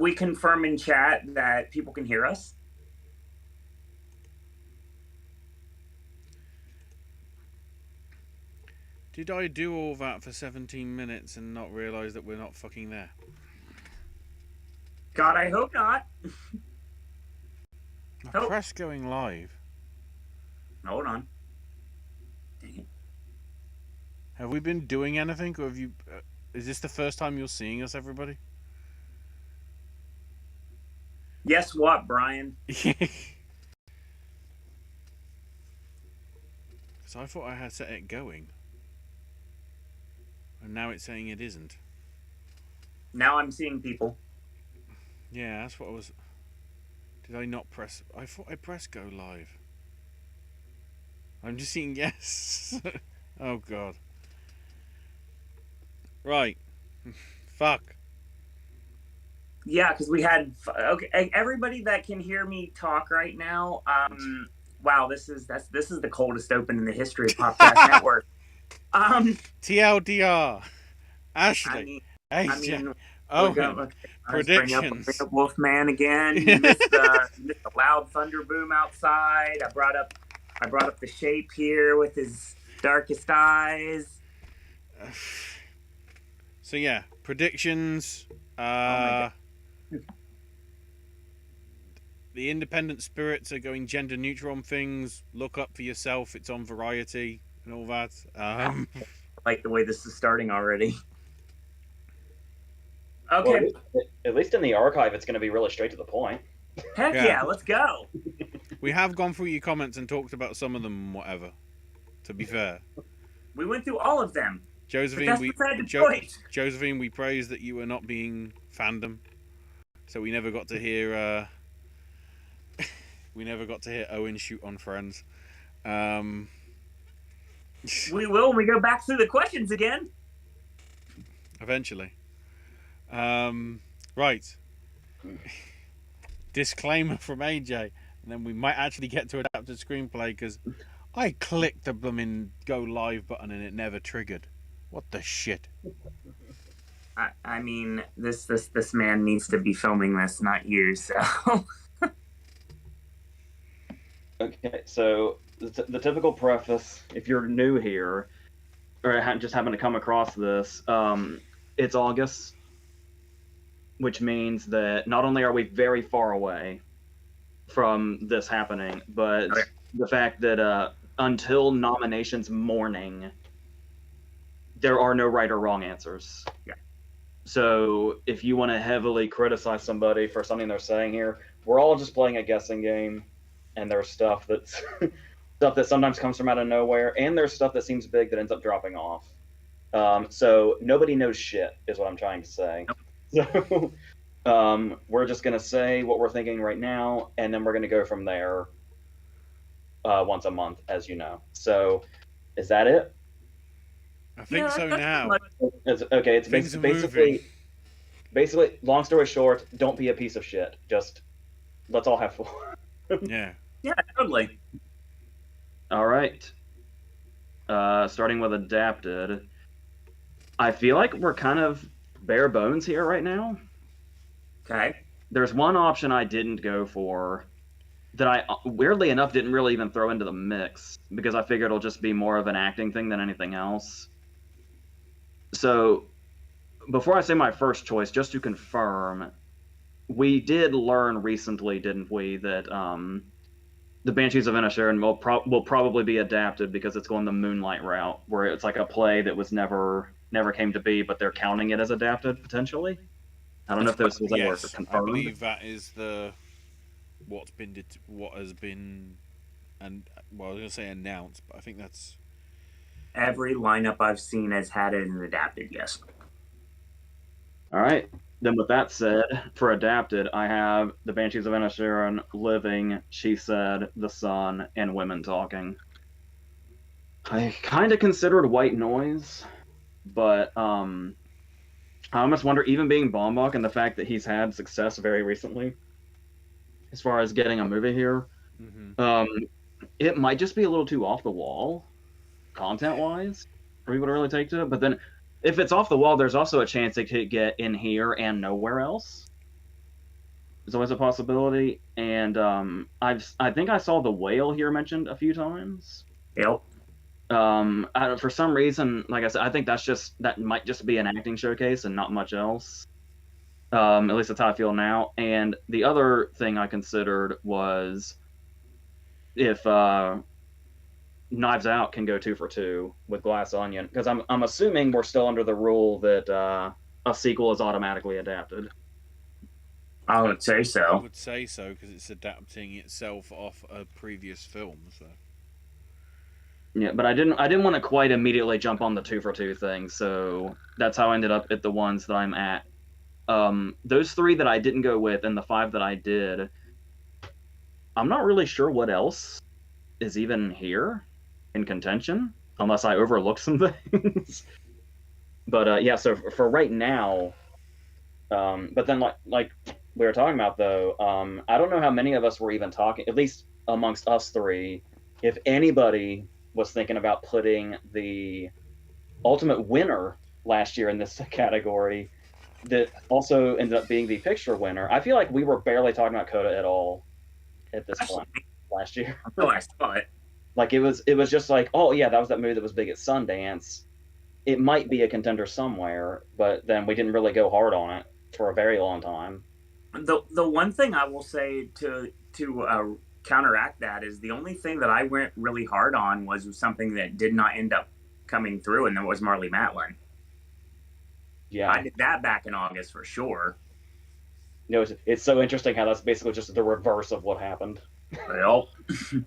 We confirm in chat that people can hear us. Did I do all that for 17 minutes and not realise that we're not fucking there? God, I hope not. Press going live. Hold on. Dang it. Have we been doing anything, or have you? Is this the first time you're seeing us, everybody? Yes, what, Brian? Because I thought I had set it going, and now it's saying it isn't. Now I'm seeing people. Yeah, that's what I was. Did I not press? I thought I pressed go live. I'm just seeing yes. Oh god. Right. Fuck. Yeah, because we had okay. Everybody that can hear me talk right now. Wow, this is the coldest open in the history of Popcast Network. TLDR. Ashley. I mean, Owen. Predictions. Bring up Wolfman again. You missed the loud thunder boom outside. I brought up the shape here with his darkest eyes. So yeah, predictions. The independent spirits are going gender neutral on things. Look up for yourself. It's on Variety and all that. I like the way this is starting already. Okay. Well, at least in the archive, it's going to be really straight to the point. Heck yeah, let's go. We have gone through your comments and talked about some of them, whatever. To be fair, we went through all of them. Josephine, we praise that you were not being fandom, so we never got to hear. We never got to hear Owen shoot on friends. We will when we go back through the questions again. Eventually. Right. Disclaimer from AJ, and then we might actually get to adapted screenplay because I clicked the blooming go live button and it never triggered. What the shit? I mean, this man needs to be filming this, not you. So. Okay, so the typical preface, if you're new here, or just happen to come across this, it's August, which means that not only are we very far away from this happening, but the fact that until nominations morning, there are no right or wrong answers. Yeah. So if you want to heavily criticize somebody for something they're saying here, we're all just playing a guessing game. And there's stuff that's stuff that sometimes comes from out of nowhere, and there's stuff that seems big that ends up dropping off. So nobody knows shit, is what I'm trying to say. So we're just gonna say what we're thinking right now, and then we're gonna go from there. Once a month, as you know. So, is that it? I think so now. It's basically. Long story short, don't be a piece of shit. Just let's all have fun. Yeah. Yeah, totally. All right. Starting with adapted. I feel like we're kind of bare bones here right now. Okay. There's one option I didn't go for that I, weirdly enough, didn't really even throw into the mix because I figured it'll just be more of an acting thing than anything else. So, before I say my first choice, just to confirm, we did learn recently, didn't we, that the Banshees of Inisherin will probably be adapted because it's going the Moonlight route, where it's like a play that was never came to be, but they're counting it as adapted potentially. I don't know if this was ever confirmed. I believe that is what has been, and well, I was gonna say announced, but I think that's every lineup I've seen has had it and adapted. Yes. All right. Then with that said, for adapted, I have the Banshees of Inisherin, Living, She Said, The Sun, and Women Talking. I kind of considered White Noise, but I almost wonder, even being Baumbach and the fact that he's had success very recently, as far as getting a movie here, it might just be a little too off the wall, content-wise, for people to really take to it. But then, if it's off the wall, there's also a chance it could get in here and nowhere else. is always a possibility. And I think I saw the whale here mentioned a few times. Yep. For some reason, like I said, I think that might just be an acting showcase and not much else. At least that's how I feel now. And the other thing I considered was if Knives Out can go 2 for 2 with Glass Onion, because I'm assuming we're still under the rule that a sequel is automatically adapted. I would say so. I would say so because it's adapting itself off a previous film. So. Yeah, but I didn't want to quite immediately jump on the 2 for 2 thing, so that's how I ended up at the ones that I'm at. Those 3 that I didn't go with and the 5 that I did, I'm not really sure what else is even here in contention, unless I overlooked some things. But yeah, so for right now, but then like we were talking about though, I don't know how many of us were even talking, at least amongst us 3, if anybody was thinking about putting the ultimate winner last year in this category that also ended up being the picture winner. I feel like we were barely talking about Coda at all at this point last year. Oh, I saw it. Like it was just like, oh yeah, that was that movie that was big at Sundance. It might be a contender somewhere, but then we didn't really go hard on it for a very long time. The one thing I will say to counteract that is the only thing that I went really hard on was something that did not end up coming through, and that was Marley Matlin. Yeah, I did that back in August for sure. You know, it's so interesting how that's basically just the reverse of what happened. Well,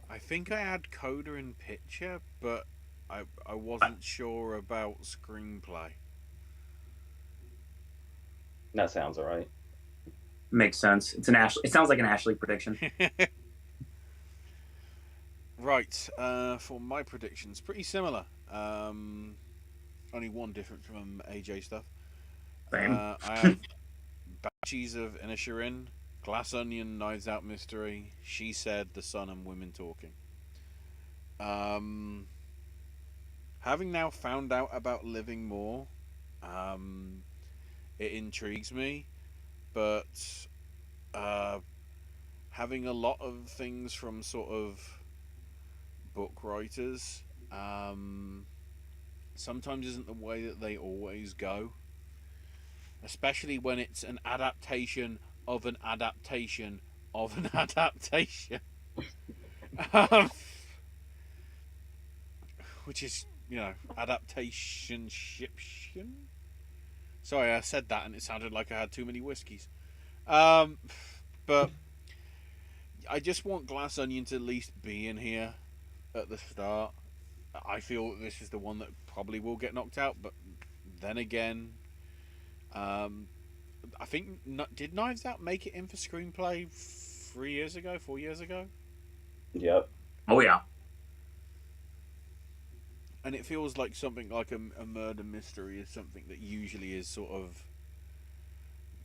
I think I had Coda in picture, but I wasn't sure about screenplay. That sounds all right. Makes sense. It's an Ashley. It sounds like an Ashley prediction. Right. For my predictions, pretty similar. Only one different from AJ stuff. Same. I have Banshees of Inisherin, Glass Onion, Knives Out Mystery, She Said, The Sun, and Women Talking. Having now found out about Living More, it intrigues me, but having a lot of things from sort of book writers sometimes isn't the way that they always go, especially when it's an adaptation of an adaptation of an adaptation. Which is, you know, adaptation shiption. Sorry, I said that and it sounded like I had too many whiskeys. But I just want Glass Onion to at least be in here at the start. I feel that this is the one that probably will get knocked out, but then again, I think did Knives Out make it in for screenplay 4 years ago? Yep. Oh yeah. And it feels like something like a murder mystery is something that usually is sort of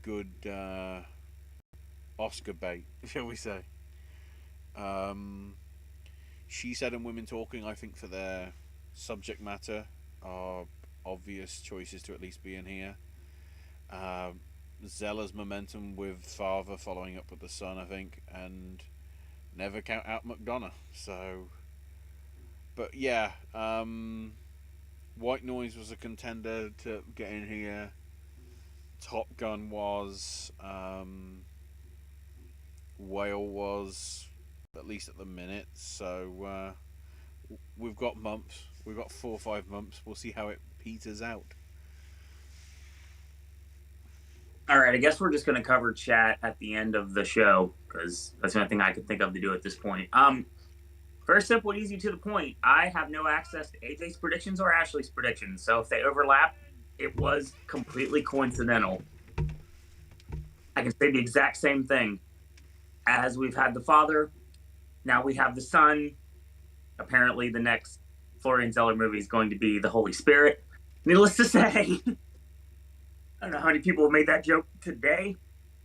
good Oscar bait, shall we say. She Said and Women Talking, I think, for their subject matter are obvious choices to at least be in here. Zella's Momentum with Father following up with The Son, I think, and never count out McDonough. So, but yeah, White Noise was a contender to get in here. Top Gun was, Whale was, at least at the minute. So we've got months. We've got 4 or 5 months. We'll see how it peters out. All right, I guess we're just going to cover chat at the end of the show because that's the only thing I could think of to do at this point. Very simple and easy to the point. I have no access to AJ's predictions or Ashley's predictions, so if they overlap, it was completely coincidental. I can say the exact same thing. As we've had the father, now we have the son. Apparently, the next Florian Zeller movie is going to be the Holy Spirit. Needless to say, I don't know how many people have made that joke today.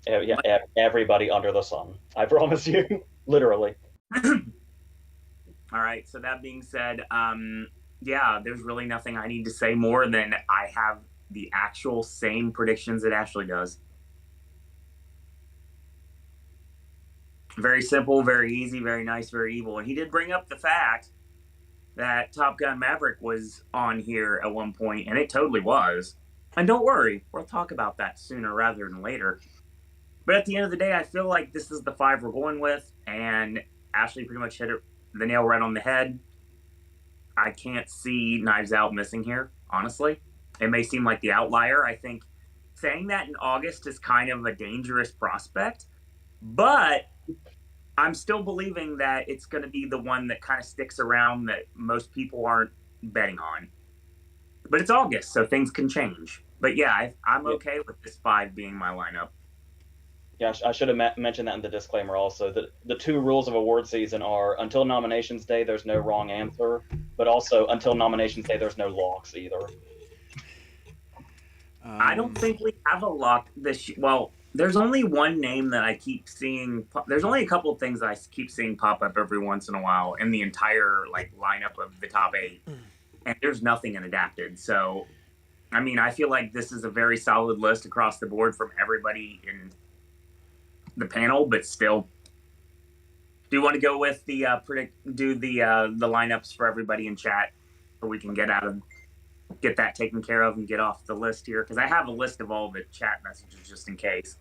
Yeah, everybody under the sun. I promise you, literally. All right. So that being said, yeah, there's really nothing I need to say more than I have the actual same predictions that Ashley does. Very simple, very easy, very nice, very evil. And he did bring up the fact that Top Gun Maverick was on here at one point, and it totally was. And don't worry, we'll talk about that sooner rather than later. But at the end of the day, I feel like this is the five we're going with, and Ashley pretty much hit the nail right on the head. I can't see Knives Out missing here, honestly. It may seem like the outlier. I think saying that in August is kind of a dangerous prospect, but I'm still believing that it's going to be the one that kind of sticks around that most people aren't betting on. But it's August, so things can change. But yeah, I'm okay with this five being my lineup. Yeah, I should have mentioned that in the disclaimer also. The two rules of award season are until nominations day, there's no wrong answer, but also until nominations day, there's no locks either. I don't think we have a lock this well, there's only one name that I keep seeing. There's only a couple of things that I keep seeing pop up every once in a while in the entire lineup of the top 8, and there's nothing in adapted. So, I mean, I feel like this is a very solid list across the board from everybody in the panel. But still, do you want to go with the the lineups for everybody in chat so we can get that taken care of and get off the list here, because I have a list of all the chat messages just in case.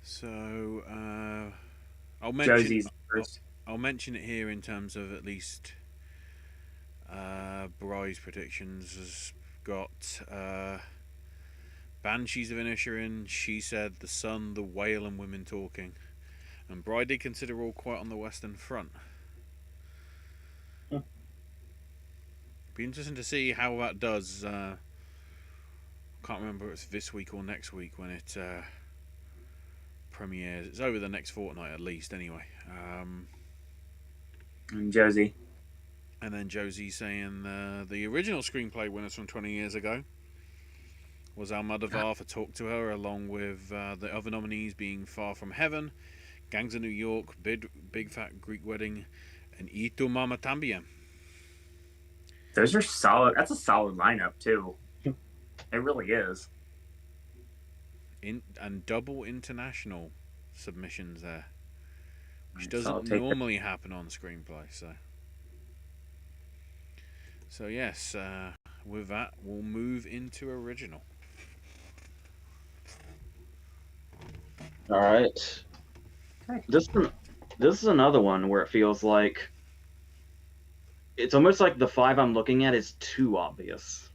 So I'll mention it here in terms of at least Bry's predictions has got Banshees of Inisherin, She Said, The Sun, The Whale, and Women Talking. And Bry did consider All Quiet on the Western Front. Be interesting to see how that does. Can't remember if it's this week or next week when it premieres. It's over the next fortnight at least, anyway. And Josie. And then Josie saying the original screenplay winners from 20 years ago was Almodovar for Talk to Her, along with the other nominees being Far From Heaven, Gangs of New York, Big Fat Greek Wedding, and Y Tu Mama Tambien. Those are solid. That's a solid lineup too. It really is. And double international submissions there, which doesn't normally happen on Screenplay. So yes, with that we'll move into original. All right. Okay. This is another one where it feels like it's almost like the five I'm looking at is too obvious.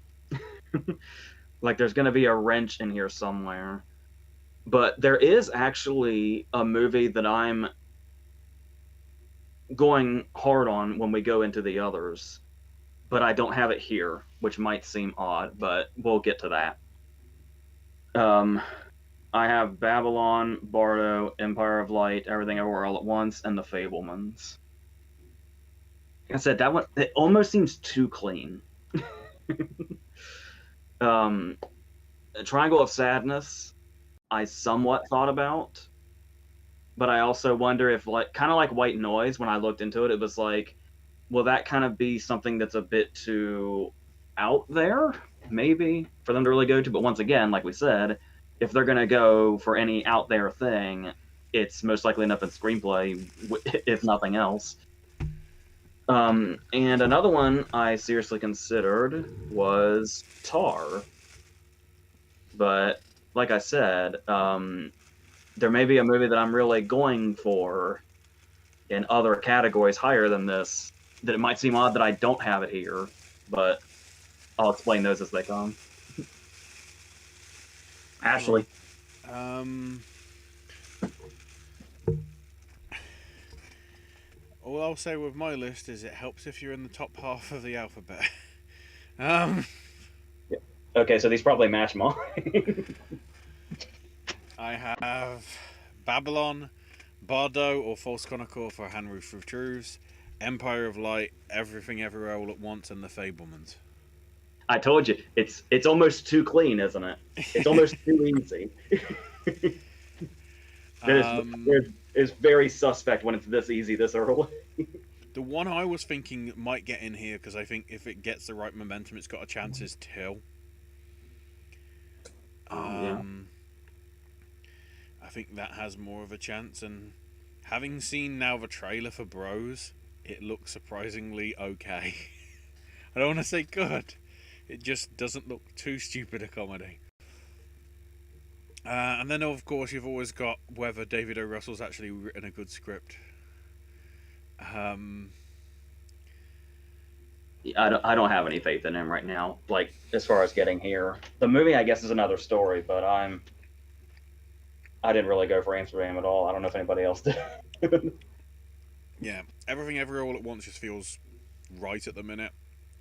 Like there's going to be a wrench in here somewhere. But there is actually a movie that I'm going hard on when we go into the others, but I don't have it here, which might seem odd, but we'll get to that. I have Babylon, Bardo, Empire of Light, Everything Everywhere All at Once, and The Fabelmans. Like I said, that one, it almost seems too clean. Triangle of Sadness, I somewhat thought about, but I also wonder if, kind of like White Noise, when I looked into it, it was like, will that kind of be something that's a bit too out there, maybe, for them to really go to? But once again, like we said, if they're going to go for any out there thing, it's most likely enough in Screenplay, if nothing else. And another one I seriously considered was Tar. But like I said, there may be a movie that I'm really going for in other categories higher than this, that it might seem odd that I don't have it here, but I'll explain those as they come. Ashley. All I'll say with my list is it helps if you're in the top half of the alphabet. Okay, so these probably match mine. I have Babylon, Bardo or False Chronicle for Hand Through Truths, Empire of Light, Everything Everywhere All at Once, and The Fabelmans. I told you, it's almost too clean, isn't it? It's almost too easy. It's very suspect when it's this easy this early. The one I was thinking might get in here, because I think if it gets the right momentum, it's got a chance, is Till. Yeah. I think that has more of a chance, and having seen now the trailer for Bros, it looks surprisingly okay. I don't want to say good. It just doesn't look too stupid a comedy. And then, of course, you've always got whether David O. Russell's actually written a good script. I don't have any faith in him right now. Like, as far as getting here, the movie, I guess, is another story. But I didn't really go for Amsterdam at all. I don't know if anybody else did. Yeah, Everything Everywhere All at Once just feels right at the minute.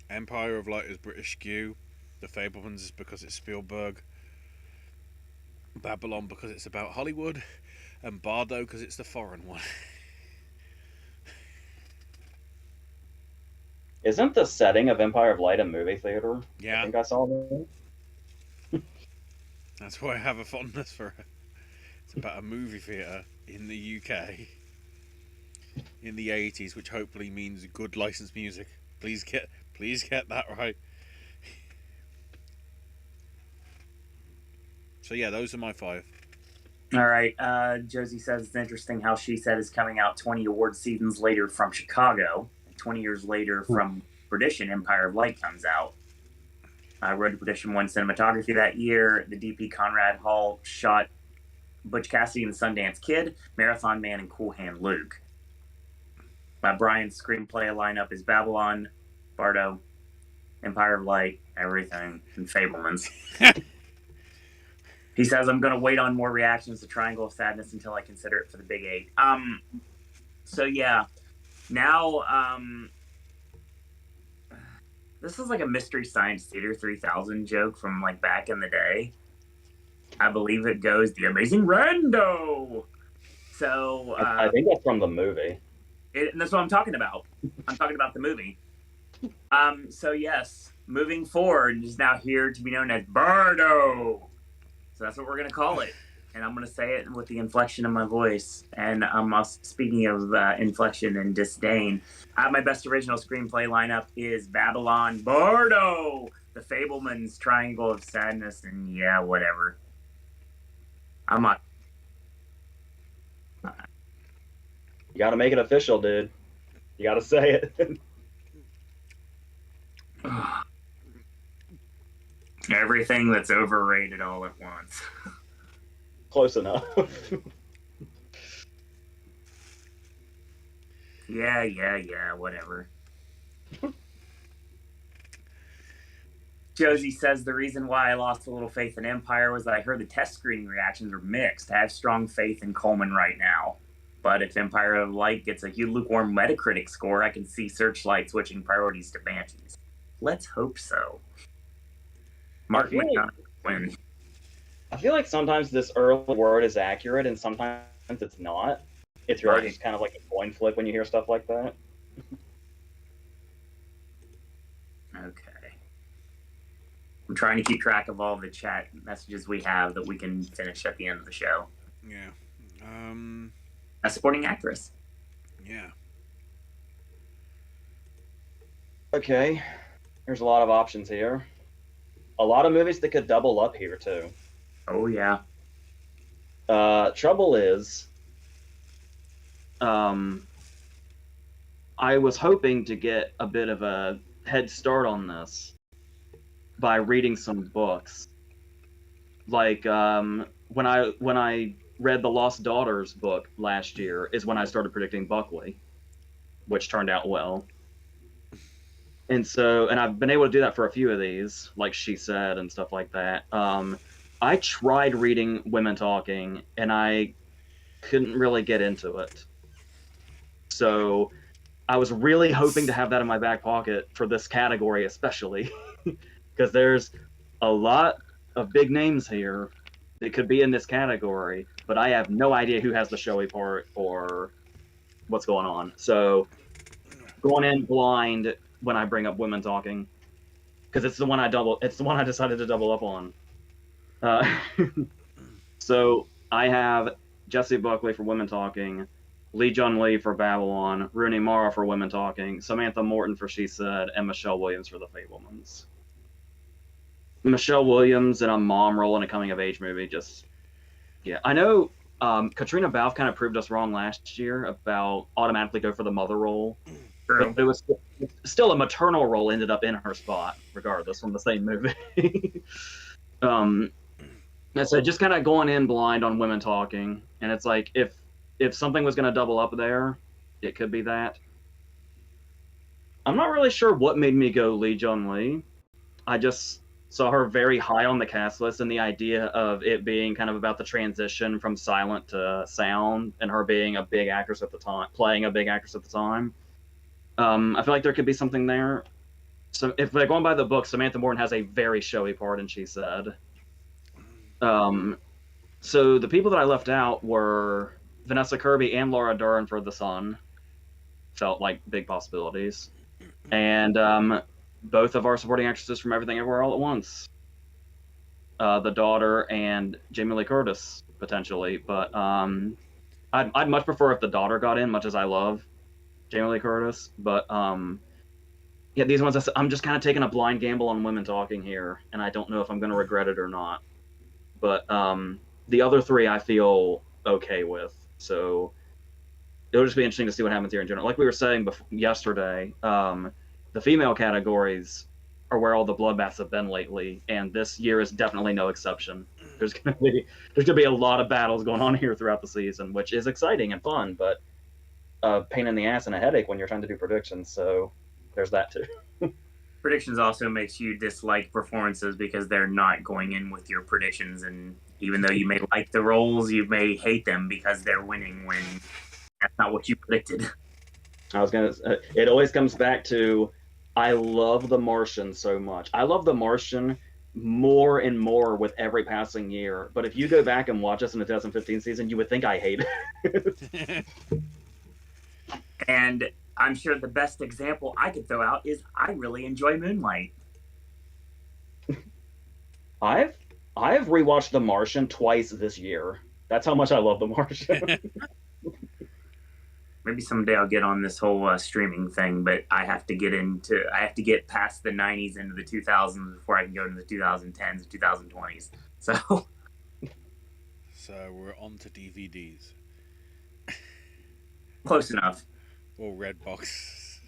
Empire of Light is British skew. The Fablemans is because it's Spielberg. Babylon because it's about Hollywood. And Bardo because it's the foreign one. Isn't the setting of Empire of Light a movie theater? Yeah. I think I saw that. That's why I have a fondness for it. It's about a movie theatre in the UK in the 80s, which hopefully means good licensed music. Please get that right. So yeah, those are my 5. All right. Josie says it's interesting how She Said is coming out 20 award seasons later from Chicago. 20 years later from Perdition, Empire of Light comes out. Road to Perdition won cinematography that year. The DP Conrad Hall shot Butch Cassidy and the Sundance Kid, Marathon Man, and Cool Hand Luke. Brian's screenplay lineup is Babylon, Bardo, Empire of Light, everything, and Fablemans. He says, I'm going to wait on more reactions to Triangle of Sadness until I consider it for the Big 8. So, yeah. Now, this is like a Mystery Science Theater 3000 joke from like back in the day. I believe it goes, The Amazing Rando. So, I think that's from the movie. And that's what I'm talking about. I'm talking about the movie. So, yes, moving forward is now here to be known as Bardo. So that's what we're going to call it. And I'm going to say it with the inflection of my voice. And speaking of inflection and disdain, my best original screenplay lineup is Babylon, Bardo, The Fablemans, Triangle of Sadness, and yeah, whatever. I'm not. You got to make it official, dude. You got to say it. Everything that's overrated all at once. Close enough. Yeah, whatever. Josie says the reason why I lost a little faith in Empire was that I heard the test screening reactions were mixed. I have strong faith in Coleman right now. But if Empire of Light gets a lukewarm Metacritic score, I can see Searchlight switching priorities to Banshees. Let's hope so. Mark McDonough wins. I feel like sometimes this early word is accurate and sometimes it's not. It's really just kind of like a coin flip when you hear stuff like that. Okay. I'm trying to keep track of all the chat messages we have that we can finish at the end of the show. Yeah. A supporting actress. Yeah. Okay. There's a lot of options here. A lot of movies that could double up here, too. Oh, yeah. Trouble is, I was hoping to get a bit of a head start on this by reading some books. Like, when I read the Lost Daughters book last year is when I started predicting Buckley, which turned out well. And I've been able to do that for a few of these, like She Said and stuff like that. I tried reading Women Talking, and I couldn't really get into it. So I was really hoping to have that in my back pocket for this category especially, because there's a lot of big names here that could be in this category, but I have no idea who has the showy part or what's going on. So going in blind when I bring up Women Talking, because it's the one I decided to double up on. So I have Jessie Buckley for Women Talking, Lee Jun Lee for Babylon, Rooney Mara for Women Talking, Samantha Morton for She Said, and Michelle Williams for The Fablemans. Michelle Williams in a mom role in a coming of age movie, I know Katrina Balfe kind of proved us wrong last year about automatically go for the mother role. True. But it was still a maternal role ended up in her spot, regardless, from the same movie. And so just kind of going in blind on women talking, and it's like if something was going to double up there, it could be that. I'm not really sure what made me go Lee Jung Lee. I just saw her very high on the cast list, and the idea of it being kind of about the transition from silent to sound, and her being a big actress at the time, playing a big actress at the time. I feel like there could be something there. So if they're going by the book, Samantha Morton has a very showy part, and she said. So the people that I left out were Vanessa Kirby and Laura Dern for The Son. Felt like big possibilities. And both of our supporting actresses from Everything Everywhere All at Once. The daughter and Jamie Lee Curtis, potentially. But I'd much prefer if the daughter got in, much as I love Jamie Lee Curtis. But yeah, these ones, I'm just kind of taking a blind gamble on women talking here, and I don't know if I'm going to regret it or not. But the other three I feel okay with. So it'll just be interesting to see what happens here in general. Like we were saying yesterday, the female categories are where all the bloodbaths have been lately, and this year is definitely no exception. There's gonna be a lot of battles going on here throughout the season, which is exciting and fun, but a pain in the ass and a headache when you're trying to do predictions. So there's that too. Predictions also makes you dislike performances because they're not going in with your predictions, and even though you may like the roles, you may hate them because they're winning when that's not what you predicted. It always comes back to, I love The Martian so much. I love The Martian more and more with every passing year. But if you go back and watch us in the 2015 season, you would think I hate it. And I'm sure the best example I could throw out is I really enjoy Moonlight. I've rewatched The Martian twice this year. That's how much I love The Martian. Maybe someday I'll get on this whole streaming thing, but I have to get past the 90s into the 2000s before I can go into the 2010s and 2020s. So we're on to DVDs. Close enough. Or Redbox.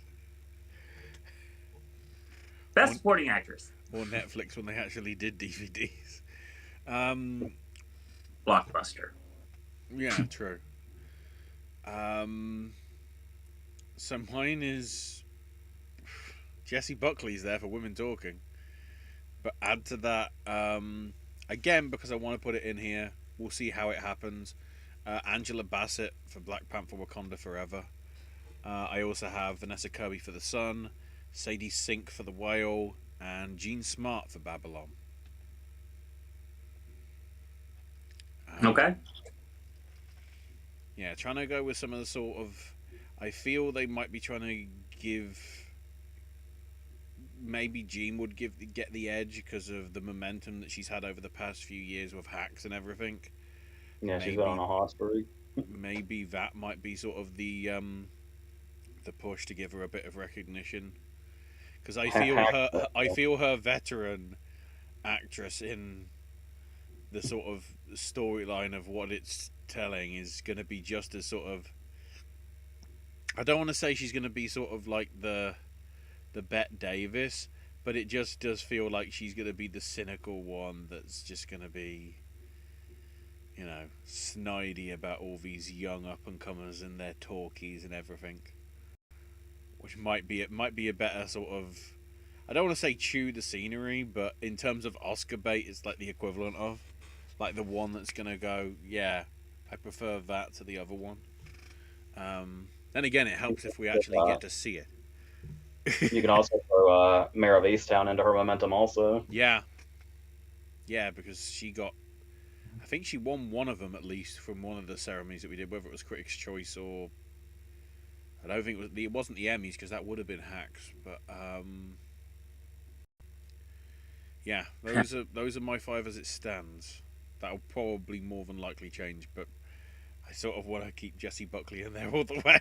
Best supporting actress. Or Netflix when they actually did DVDs. Blockbuster. Yeah, true. So mine is Jessie Buckley's there for Women Talking, but add to that again because I want to put it in here. We'll see how it happens. Angela Bassett for Black Panther: Wakanda Forever. I also have Vanessa Kirby for The Son, Sadie Sink for The Whale, and Jean Smart for Babylon. Okay. Yeah, trying to go with some of the sort of... I feel they might be trying to give... Maybe Jean would get the edge because of the momentum that she's had over the past few years with Hacks and everything. Yeah, she's been on a hot streak. Maybe that might be sort of the push to give her a bit of recognition. Because I feel her veteran actress in the sort of storyline of what it's telling is going to be just as sort of... I don't want to say she's going to be sort of like the Bette Davis, but it just does feel like she's going to be the cynical one that's just going to be, you know, snidey about all these young up-and-comers and their talkies and everything. Which might be a better sort of... I don't want to say chew the scenery, but in terms of Oscar bait, it's like the equivalent of. Like the one that's going to go, yeah, I prefer that to the other one. Then again, it helps if we actually get to see it. You can also throw Mare of Easttown into her momentum also. Yeah. Yeah, because she got... I think she won one of them at least from one of the ceremonies that we did, whether it was Critics' Choice or... I don't think it wasn't the Emmys because that would have been Hacks, but yeah, those are my 5 as it stands. That'll probably more than likely change, but I sort of want to keep Jessie Buckley in there all the way.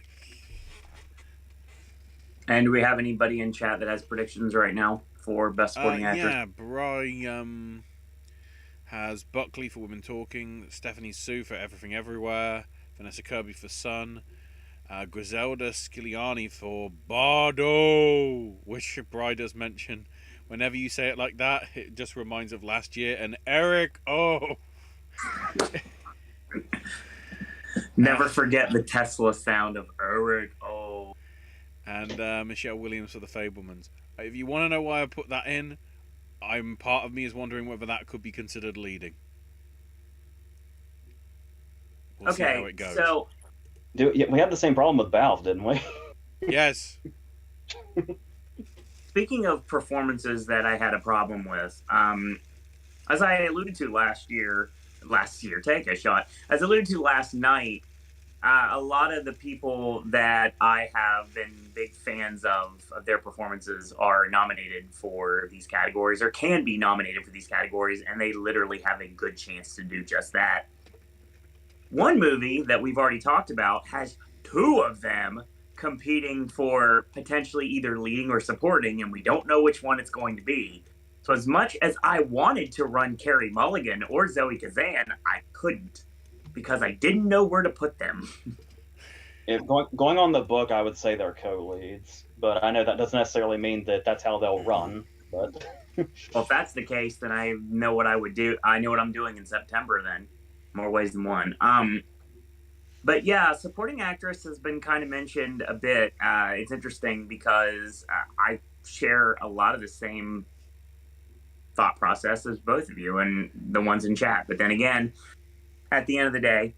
And do we have anybody in chat that has predictions right now for best supporting actress? Yeah, Bri. has Buckley for Women Talking, Stephanie Sue for Everything Everywhere, Vanessa Kirby for Sun, Griselda Sciliani for Bardo, which Bri does mention. Whenever you say it like that, it just reminds of last year. And Eric, Never forget the Tesla sound of Eric. Oh. And Michelle Williams for The Fablemans. If you want to know why I put that in, part of me is wondering whether that could be considered leading. We'll see how it goes. So we had the same problem with Valve, didn't we? Yes. Speaking of performances that I had a problem with, as I alluded to last year, take a shot. As alluded to last night, a lot of the people that I have been big fans of their performances are nominated for these categories, or can be nominated for these categories, and they literally have a good chance to do just that. One movie that we've already talked about has two of them competing for potentially either leading or supporting, and we don't know which one it's going to be. So as much as I wanted to run Carey Mulligan or Zoe Kazan, I couldn't, because I didn't know where to put them. If going on the book, I would say they're co-leads, but I know that doesn't necessarily mean that that's how they'll run. But well, if that's the case, then I know what I would do. I know what I'm doing in September then. More ways than one. But yeah, supporting actress has been kind of mentioned a bit. It's interesting because I share a lot of the same thought process as both of you and the ones in chat. But then again, at the end of the day,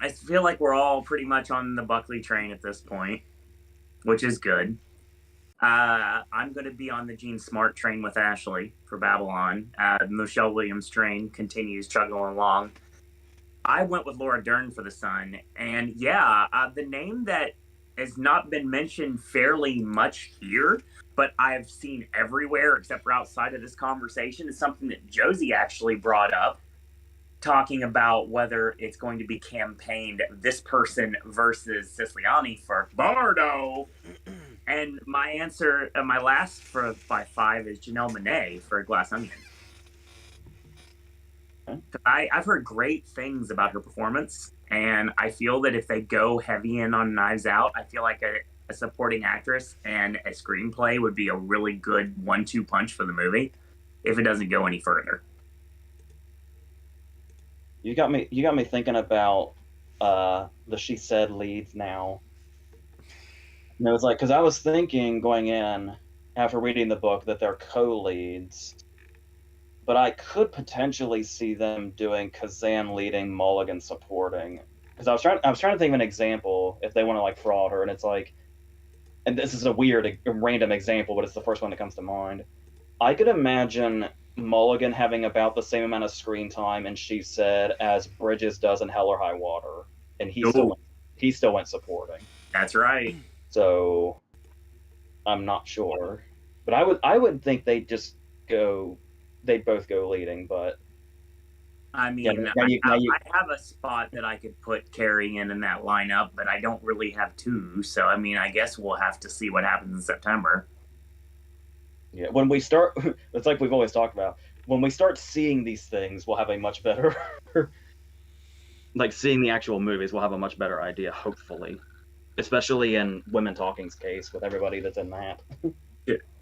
I feel like we're all pretty much on the Buckley train at this point, which is good. I'm going to be on the Gene Smart train with Ashley for Babylon. Michelle Williams train continues chugging along. I went with Laura Dern for The Sun, and yeah, the name that has not been mentioned fairly much here, but I've seen everywhere except for outside of this conversation, is something that Josie actually brought up, talking about whether it's going to be campaigned this person versus Siciliani for Bardo. And my answer, my last by 5 is Janelle Monáe for Glass Onion. I've heard great things about her performance, and I feel that if they go heavy in on Knives Out, I feel like a supporting actress and a screenplay would be a really good 1-2 punch for the movie if it doesn't go any further. You got me thinking about the She Said leads now. And it was like, because I was thinking going in after reading the book that they're co-leads, but I could potentially see them doing Kazan leading, Mulligan supporting. Because I was trying to think of an example if they want to like fraud her, and it's like, and this is a weird, random example, but it's the first one that comes to mind. I could imagine Mulligan having about the same amount of screen time and She Said as Bridges does in Hell or High Water, and he still went supporting. That's right. So I'm not sure, but I would think they'd both go leading. But I mean, I have a spot that I could put Carey in that lineup, but I don't really have two. So I mean, I guess we'll have to see what happens in September. Yeah, when we start, it's like we've always talked about. When we start seeing these things, we'll have a much better, like seeing the actual movies, we'll have a much better idea, hopefully. Especially in Women Talking's case, with everybody that's in that.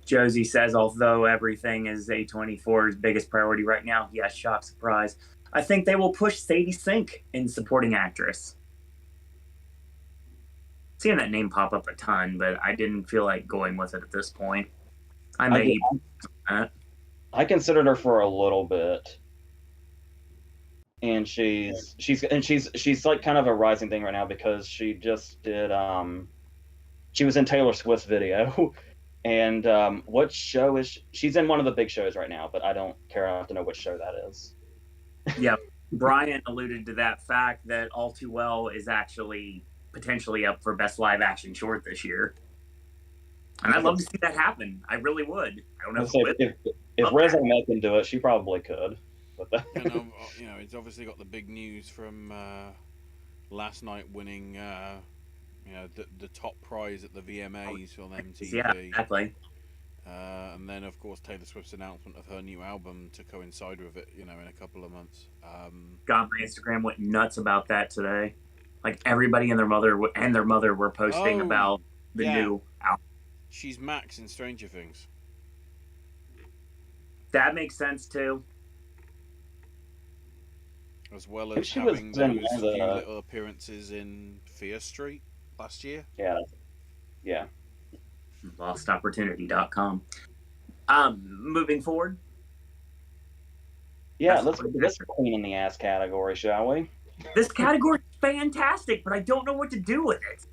Josie says, although everything is A24's biggest priority right now, yes, shock, surprise, I think they will push Sadie Sink in supporting actress. Seeing that name pop up a ton, but I didn't feel like going with it at this point. I considered her for a little bit, and she's like kind of a rising thing right now because she just did she was in Taylor Swift's video, and what show is she's in one of the big shows right now, but I don't care enough to know which show that is. Yeah, Brian alluded to that fact that All Too Well is actually potentially up for Best Live Action Short this year. And I'd love to see that happen. I really would. I don't know if Reza Ahmed can do it, she probably could. But and, it's obviously got the big news from last night winning, the top prize at the VMAs on MTV. Yeah, exactly. And then, of course, Taylor Swift's announcement of her new album to coincide with it, in a couple of months. God, my Instagram went nuts about that today. Like everybody and their mother were posting about the yeah. new album. She's Max in Stranger Things. That makes sense too. As well as She having was in those the- few little appearances in Fear Street last year. Yeah. Lostopportunity.com. Moving forward. Yeah, let's go to this queen in the ass category, shall we? This category is fantastic, but I don't know what to do with it.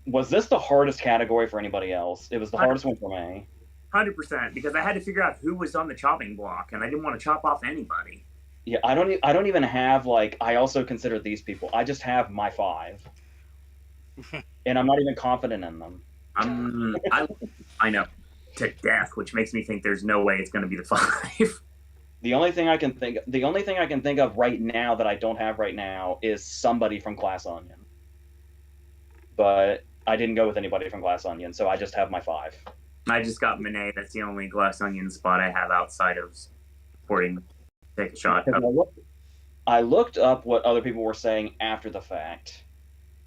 Was this the hardest category for anybody else? It was the hardest one for me. 100%, because I had to figure out who was on the chopping block, and I didn't want to chop off anybody. Yeah, I don't even have I also consider these people. I just have my 5, and I'm not even confident in them. I know to death, which makes me think there's no way it's going to be the 5. The only thing I can think of right now that I don't have right now is somebody from Glass Onion. But I didn't go with anybody from Glass Onion, so I just have my 5. I just got Monet. That's the only Glass Onion spot I have outside of supporting Take a Shot. I looked up what other people were saying after the fact.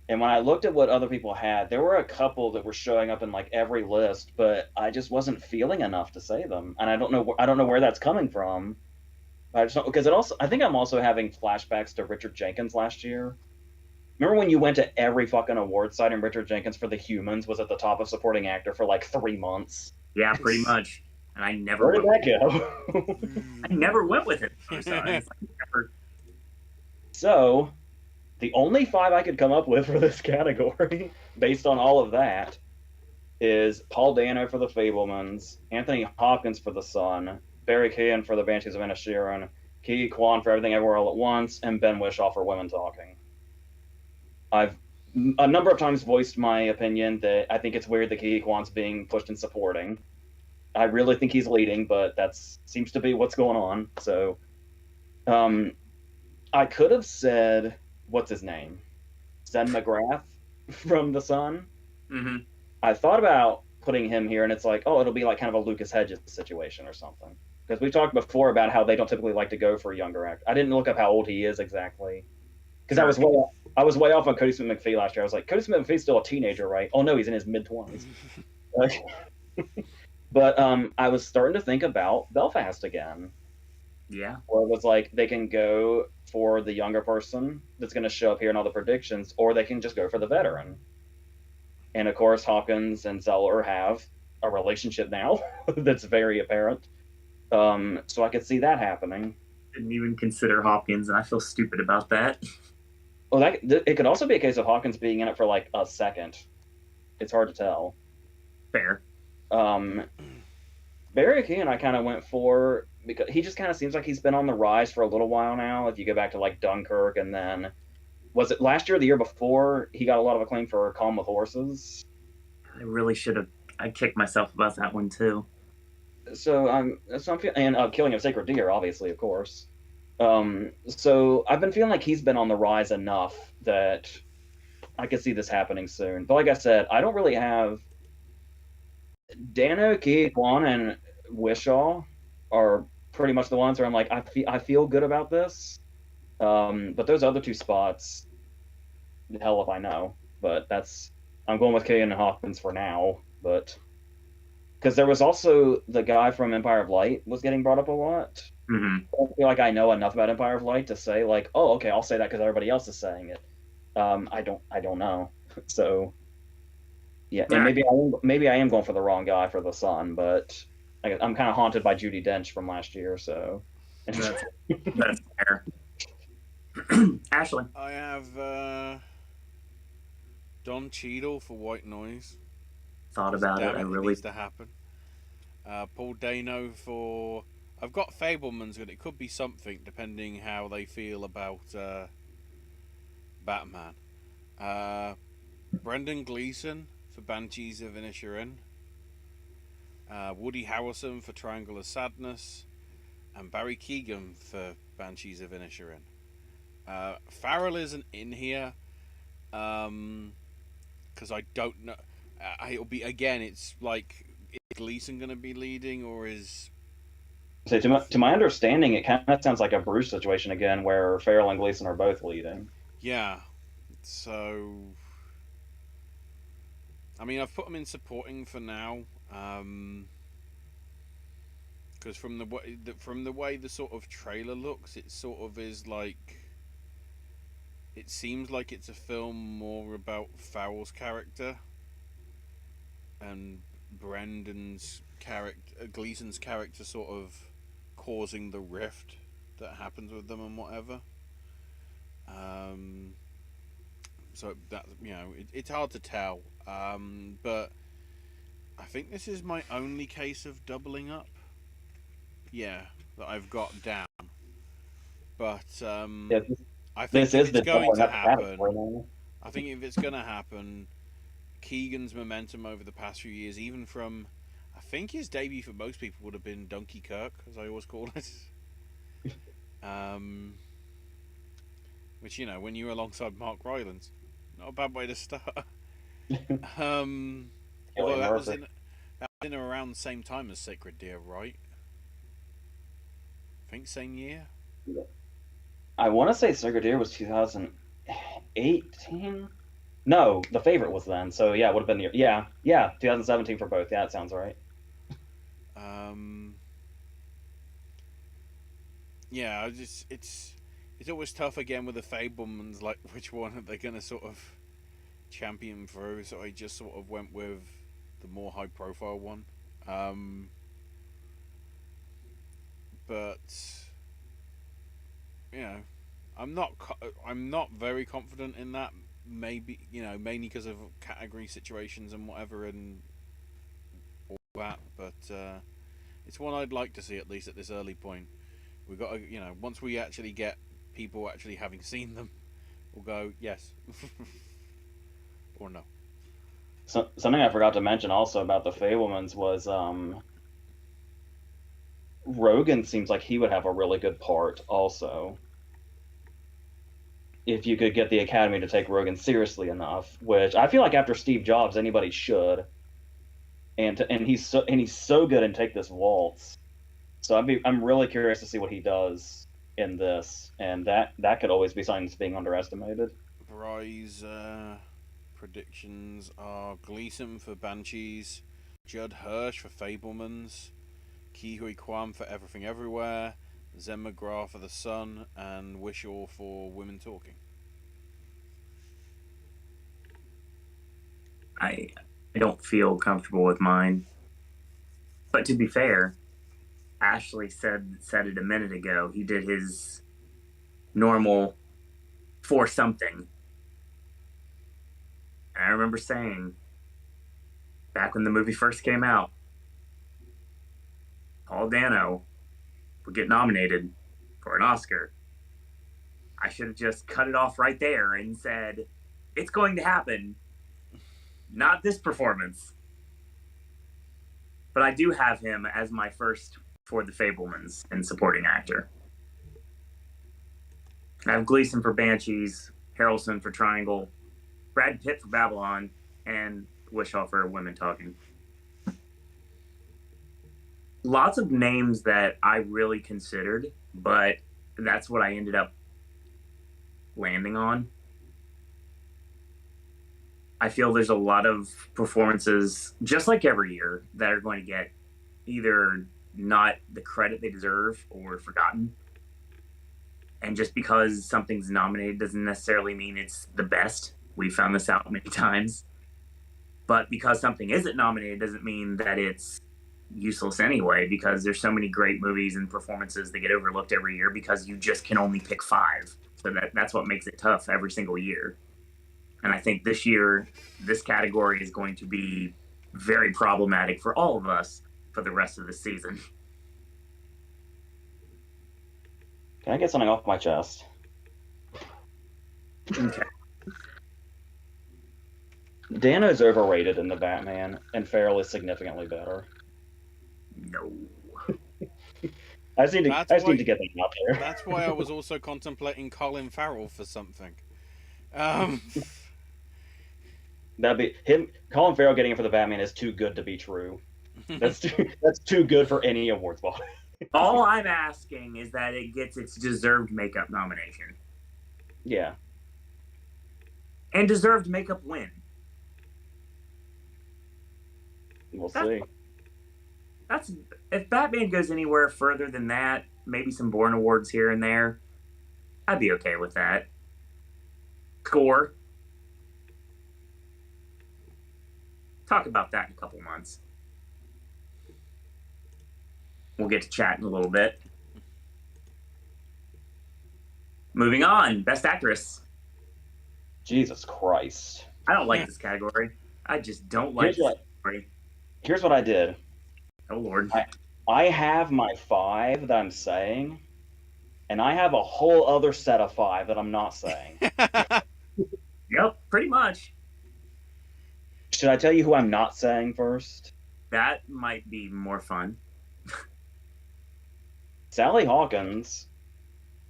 And when I looked at what other people had, there were a couple that were showing up in every list, but I just wasn't feeling enough to say them, and I don't know where that's coming from. I just don't, because I think I'm also having flashbacks to Richard Jenkins last year. Remember when you went to every fucking award site and Richard Jenkins for The Humans was at the top of supporting actor for 3 months? Yeah, pretty much. And I never. Where did that go? I never went with it. So, the only 5 I could come up with for this category, based on all of that, is Paul Dano for The Fabelmans, Anthony Hawkins for The Sun, Barry Keoghan for The Banshees of Inisherin, Ki Kwan for Everything Everywhere All at Once, and Ben Whishaw for Women Talking. I've a number of times voiced my opinion that I think it's weird that Ki Kwan's being pushed in supporting. I really think he's leading, but that seems to be what's going on. So, I could have said, what's his name? Zen McGrath from The Sun. Mm-hmm. I thought about putting him here, and it's it'll be kind of a Lucas Hedges situation or something. Because we talked before about how they don't typically like to go for a younger actor. I didn't look up how old he is exactly. Because I was way off on Cody Smith McPhee last year. I was like, Cody Smith McPhee's still a teenager, right? Oh no, he's in his mid-20s. But I was starting to think about Belfast again. Yeah. Or it was they can go for the younger person that's going to show up here in all the predictions, or they can just go for the veteran. And of course, Hawkins and Zeller have a relationship now that's very apparent. So I could see that happening. Didn't even consider Hawkins, and I feel stupid about that. Well, it could also be a case of Hawkins being in it for a second. It's hard to tell. Fair. Barry Keoghan I kind of went for because he just kind of seems like he's been on the rise for a little while now. If you go back to Dunkirk, and then was it last year or the year before he got a lot of acclaim for Calm with Horses? I really should have. I kicked myself about that one too. So I'm feeling, and Killing of Sacred Deer, obviously, of course. So I've been feeling like he's been on the rise enough that I could see this happening soon. But like I said, I don't really have Dano, Ki Kwan, and Whishaw are pretty much the ones where I'm I feel good about this. But those other 2 spots, hell if I know. But I'm going with Keoghan and Hawkins for now. But because there was also the guy from Empire of Light was getting brought up a lot. Mm-hmm. I don't feel like I know enough about Empire of Light to say oh, okay, I'll say that because everybody else is saying it. I don't know. So yeah, and maybe I am going for the wrong guy for The Sun, but I'm kind of haunted by Judi Dench from last year, so that's fair. Ashley, I have Don Cheadle for White Noise. Thought about it. It needs to happen. Paul Dano for. I've got Fabelmans, but it could be something depending how they feel about Batman. Brendan Gleeson for Banshees of Inisherin. Woody Harrelson for Triangle of Sadness, and Barry Keoghan for Banshees of Inisherin. Farrell isn't in here because I don't know. it'll be again. It's like, is Gleason going to be leading, or is? So to my understanding, it kind of sounds like a Bruce situation again, where Farrell and Gleason are both leading. Yeah. So, I mean, I've put them in supporting for now, because from the way the sort of trailer looks, it sort of is like. It seems like it's a film more about Farrell's character and Brendan's character, Gleason's character, sort of causing the rift that happens with them and whatever. So that, it's hard to tell. But I think this is my only case of doubling up. Yeah, that I've got down. But Yeah, I think this if is the it's going to happen, now. I think if it's going to happen, Keegan's momentum over the past few years, even from, I think his debut for most people would have been Donkey Kirk, as I always call it. Which, when you're alongside Mark Rylance, not a bad way to start. Although that was in around the same time as Sacred Deer, right? I think same year. I want to say Sacred Deer was 2018. No, The Favorite was then. So yeah, it would have been the year. Yeah, 2017 for both. Yeah, that sounds right. Yeah, it's always tough again with the Fabelmans, like which one are they going to sort of champion through? So I just sort of went with the more high profile one. But I'm not very confident in that. Maybe mainly because of category situations and whatever and all that. But it's one I'd like to see, at least at this early point. We've got to, once we actually get people actually having seen them, we'll go yes or no. Something I forgot to mention also about the Fablemans was Rogan seems like he would have a really good part also. If you could get the Academy to take Rogan seriously enough, which I feel like after Steve Jobs, anybody should. And he's so good in Take This Waltz. So I'm really curious to see what he does in this, and that could always be something that's being underestimated. Bry's predictions are Gleason for Banshees, Judd Hirsch for Fablemans, Ke Huy Quan for Everything Everywhere, Zen McGrath for The Sun, and Wishaw for Women Talking. I don't feel comfortable with mine. But to be fair, Ashley said it a minute ago. He did his normal for something. And I remember saying, back when the movie first came out, Paul Dano would get nominated for an Oscar. I should have just cut it off right there and said, it's going to happen. Not this performance. But I do have him as my first for the Fablemans and supporting actor. I have Gleason for Banshees, Harrelson for Triangle, Brad Pitt for Babylon, and Wishaw for Women Talking. Lots of names that I really considered, but that's what I ended up landing on. I feel there's a lot of performances, just like every year, that are going to get either not the credit they deserve or forgotten. And just because something's nominated doesn't necessarily mean it's the best. We found this out many times. But because something isn't nominated doesn't mean that it's useless anyway, because there's so many great movies and performances that get overlooked every year because you just can only pick 5. So that's what makes it tough every single year. And I think this year, this category is going to be very problematic for all of us for the rest of the season. Can I get something off my chest? Okay. Dano's overrated in The Batman, and Farrell is significantly better. No. I just need to get that out there. That's why I was also contemplating Colin Farrell for something. That'd be him. Colin Farrell getting it for the Batman is too good to be true. That's too good for any awards body. All I'm asking is that it gets its deserved makeup nomination Yeah. and deserved makeup win. We'll see. That's if Batman goes anywhere further than that, maybe some Bourne Awards here and there, I'd be okay with that. Score. Talk about that in a couple months. We'll get to chat in a little bit. Moving on, Best Actress. Jesus Christ. I don't like this category. I just don't like this category. Here's what I did. Oh, Lord. I have my 5 that I'm saying, and I have a whole other set of 5 that I'm not saying. Yep, pretty much. Should I tell you who I'm not saying first? That might be more fun. Sally Hawkins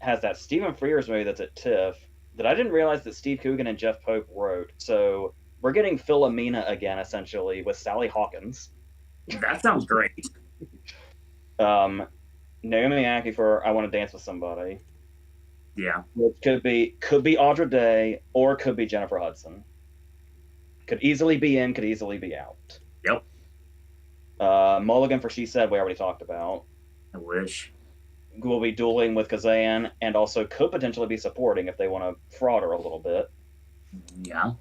has that Stephen Frears movie that's at TIFF that I didn't realize that Steve Coogan and Jeff Pope wrote. So we're getting Philomena again, essentially, with Sally Hawkins. That sounds great. Naomi Ackie for I Want to Dance with Somebody. Yeah. Which could be Audra Day or could be Jennifer Hudson. Could easily be in, could easily be out. Yep. Mulligan for She Said we already talked about. I wish. Will be dueling with Kazan and also could potentially be supporting if they want to fraud her a little bit. Yeah.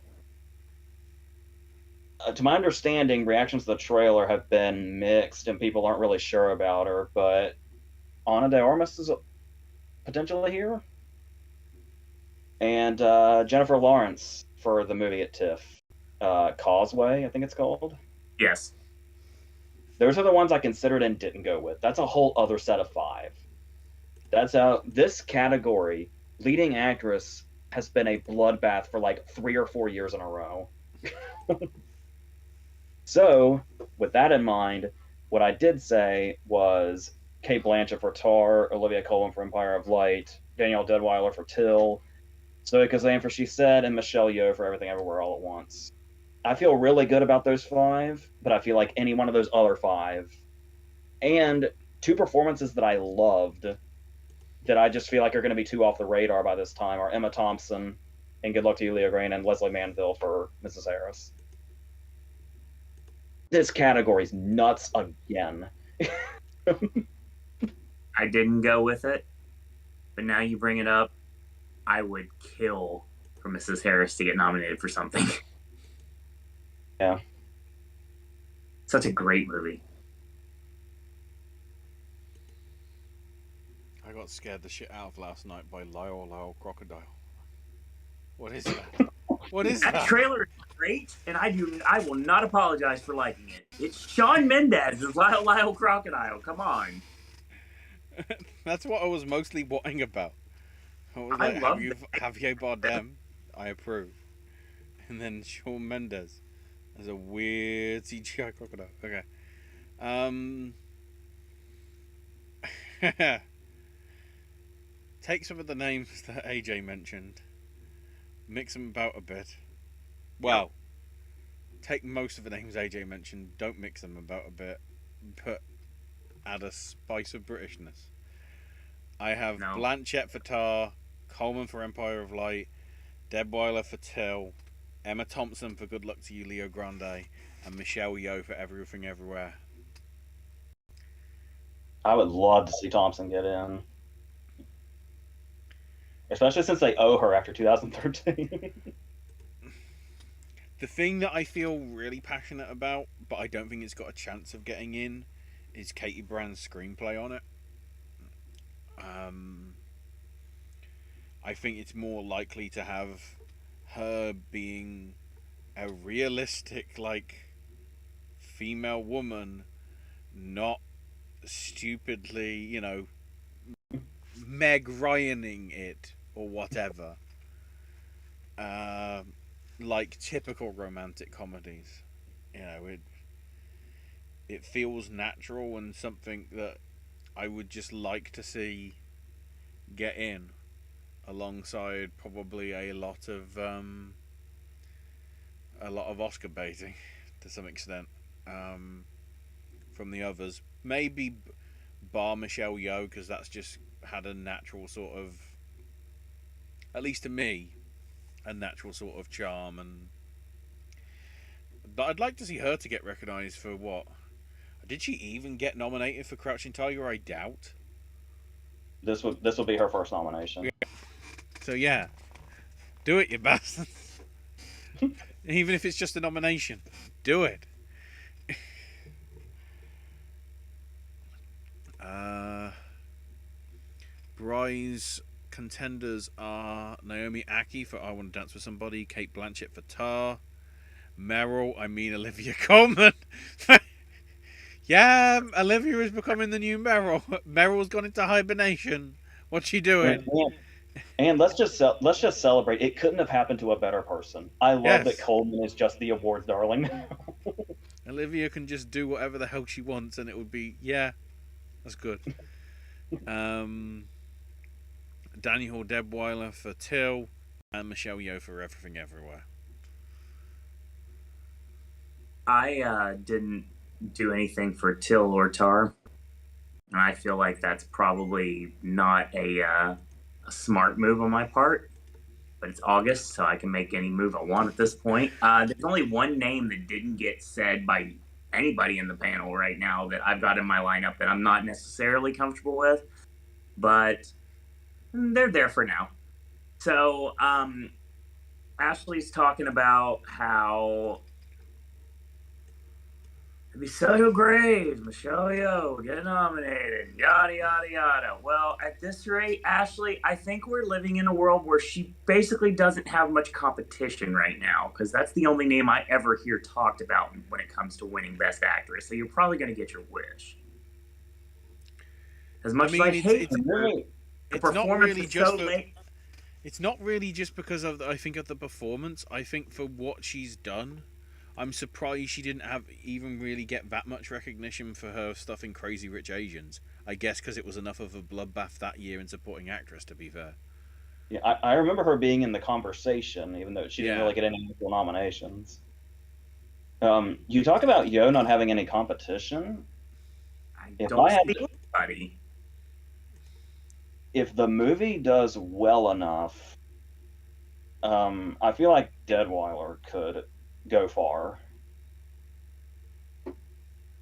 To my understanding, reactions to the trailer have been mixed and people aren't really sure about her, but Ana de Armas is potentially here. And Jennifer Lawrence for the movie at TIFF. Causeway, I think it's called. Yes. Those are the ones I considered and didn't go with. That's a whole other set of 5. That's how this category, leading actress, has been a bloodbath for like 3 or 4 years in a row. So, with that in mind, what I did say was Kate Blanchett for Tar, Olivia Colman for Empire of Light, Danielle Deadwyler for Till, Zoe Kazan for She Said, and Michelle Yeoh for Everything Everywhere All at Once. I feel really good about those 5, but I feel like any one of those other 5, and 2 performances that I loved that I just feel like are going to be too off the radar by this time are Emma Thompson and Good Luck to You, Leo Green, and Leslie Manville for Mrs. Harris. This category's nuts again. I didn't go with it, but now you bring it up, I would kill for Mrs. Harris to get nominated for something. Yeah. Such a great movie. I got scared the shit out of last night by Lyle Crocodile. What is that? What is that? That trailer is great, and I will not apologize for liking it. It's Shawn Mendes as Lyle Crocodile. Come on. That's what I was mostly worrying about. I was I like, love Javier Bardem, I approve. And then Shawn Mendes as a weird CGI crocodile. Okay. Take some of the names that AJ mentioned, mix them about a bit. Well, take most of the names AJ mentioned, don't mix them about a bit, but add a spice of Britishness. I have Blanchett for Tar, Coleman for Empire of Light, Deadwyler for Till, Emma Thompson for Good Luck to You, Leo Grande, and Michelle Yeoh for Everything Everywhere. I would love to see Thompson get in. Especially since they owe her after 2013. The thing that I feel really passionate about, but I don't think it's got a chance of getting in, is Katie Brand's screenplay on it. I think it's more likely to have her being a realistic, like, female woman, not stupidly, you know, Meg Ryaning it or whatever. Like typical romantic comedies. You know, it feels natural and something that I would just like to see get in alongside probably a lot of a lot of Oscar baiting to some extent from the others. Maybe bar Michelle Yeoh, because that's just had a natural sort of, at least to me, a natural sort of charm. And but I'd like to see her to get recognised for what? Did she even get nominated for Crouching Tiger? I doubt. This will be her first nomination. Yeah. So yeah, do it, you bastard. Even if it's just a nomination, do it. Bry's contenders are Naomi Ackie for I Want to Dance with Somebody, Kate Blanchett for Tar, Meryl, Olivia Colman. Yeah, Olivia is becoming the new Meryl. Meryl's gone into hibernation. What's she doing? And let's just celebrate. It couldn't have happened to a better person. I love that Coleman is just the awards darling now. Olivia can just do whatever the hell she wants, and it would be that's good. Daniel Debweiler for Till, and Michelle Yeoh for Everything Everywhere. I didn't do anything for Till or Tar, and I feel like that's probably not a smart move on my part. But it's August, so I can make any move I want at this point. There's only one name that didn't get said by anybody in the panel right now that I've got in my lineup that I'm not necessarily comfortable with, but they're there for now. So Ashley's talking about how it'd be so great, Michelle Yeoh get nominated, yada, yada, yada. Well, at this rate, Ashley, I think we're living in a world where she basically doesn't have much competition right now, because that's the only name I ever hear talked about when it comes to winning Best Actress. So you're probably going to get your wish. As much as I hate the performance is so late. It's not really just because of the performance. I think for what she's done, I'm surprised she didn't even really get that much recognition for her stuff in Crazy Rich Asians. I guess because it was enough of a bloodbath that year in supporting actress, to be fair. Yeah, I remember her being in the conversation, even though she didn't really get any equal nominations. You talk about Yeoh not having any competition. If the movie does well enough, I feel like Deadweiler could go far,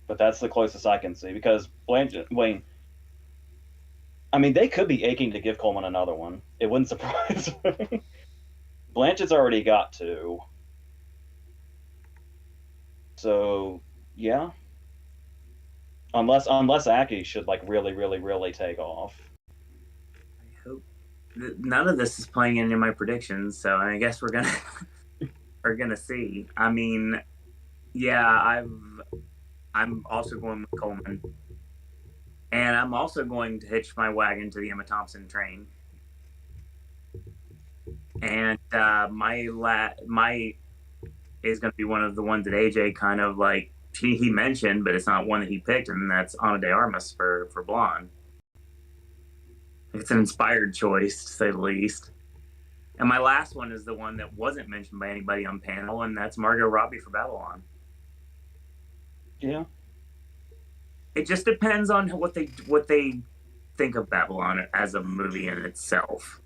but that's the closest I can see, because they could be aching to give Coleman another one. It wouldn't surprise me. Blanchett's already got two, so yeah. Unless Ackie should really, really, really take off. I hope none of this is playing into my predictions, so I guess we're gonna. Are gonna see. I mean, yeah, I'm also going with Coleman, and I'm also going to hitch my wagon to the Emma Thompson train. And my is going to be one of the ones that AJ kind of like he mentioned, but it's not one that he picked, and that's Ana de Armas for Blonde. It's an inspired choice, to say the least. And my last one is the one that wasn't mentioned by anybody on panel, and that's Margot Robbie for Babylon. Yeah. It just depends on what they think of Babylon as a movie in itself.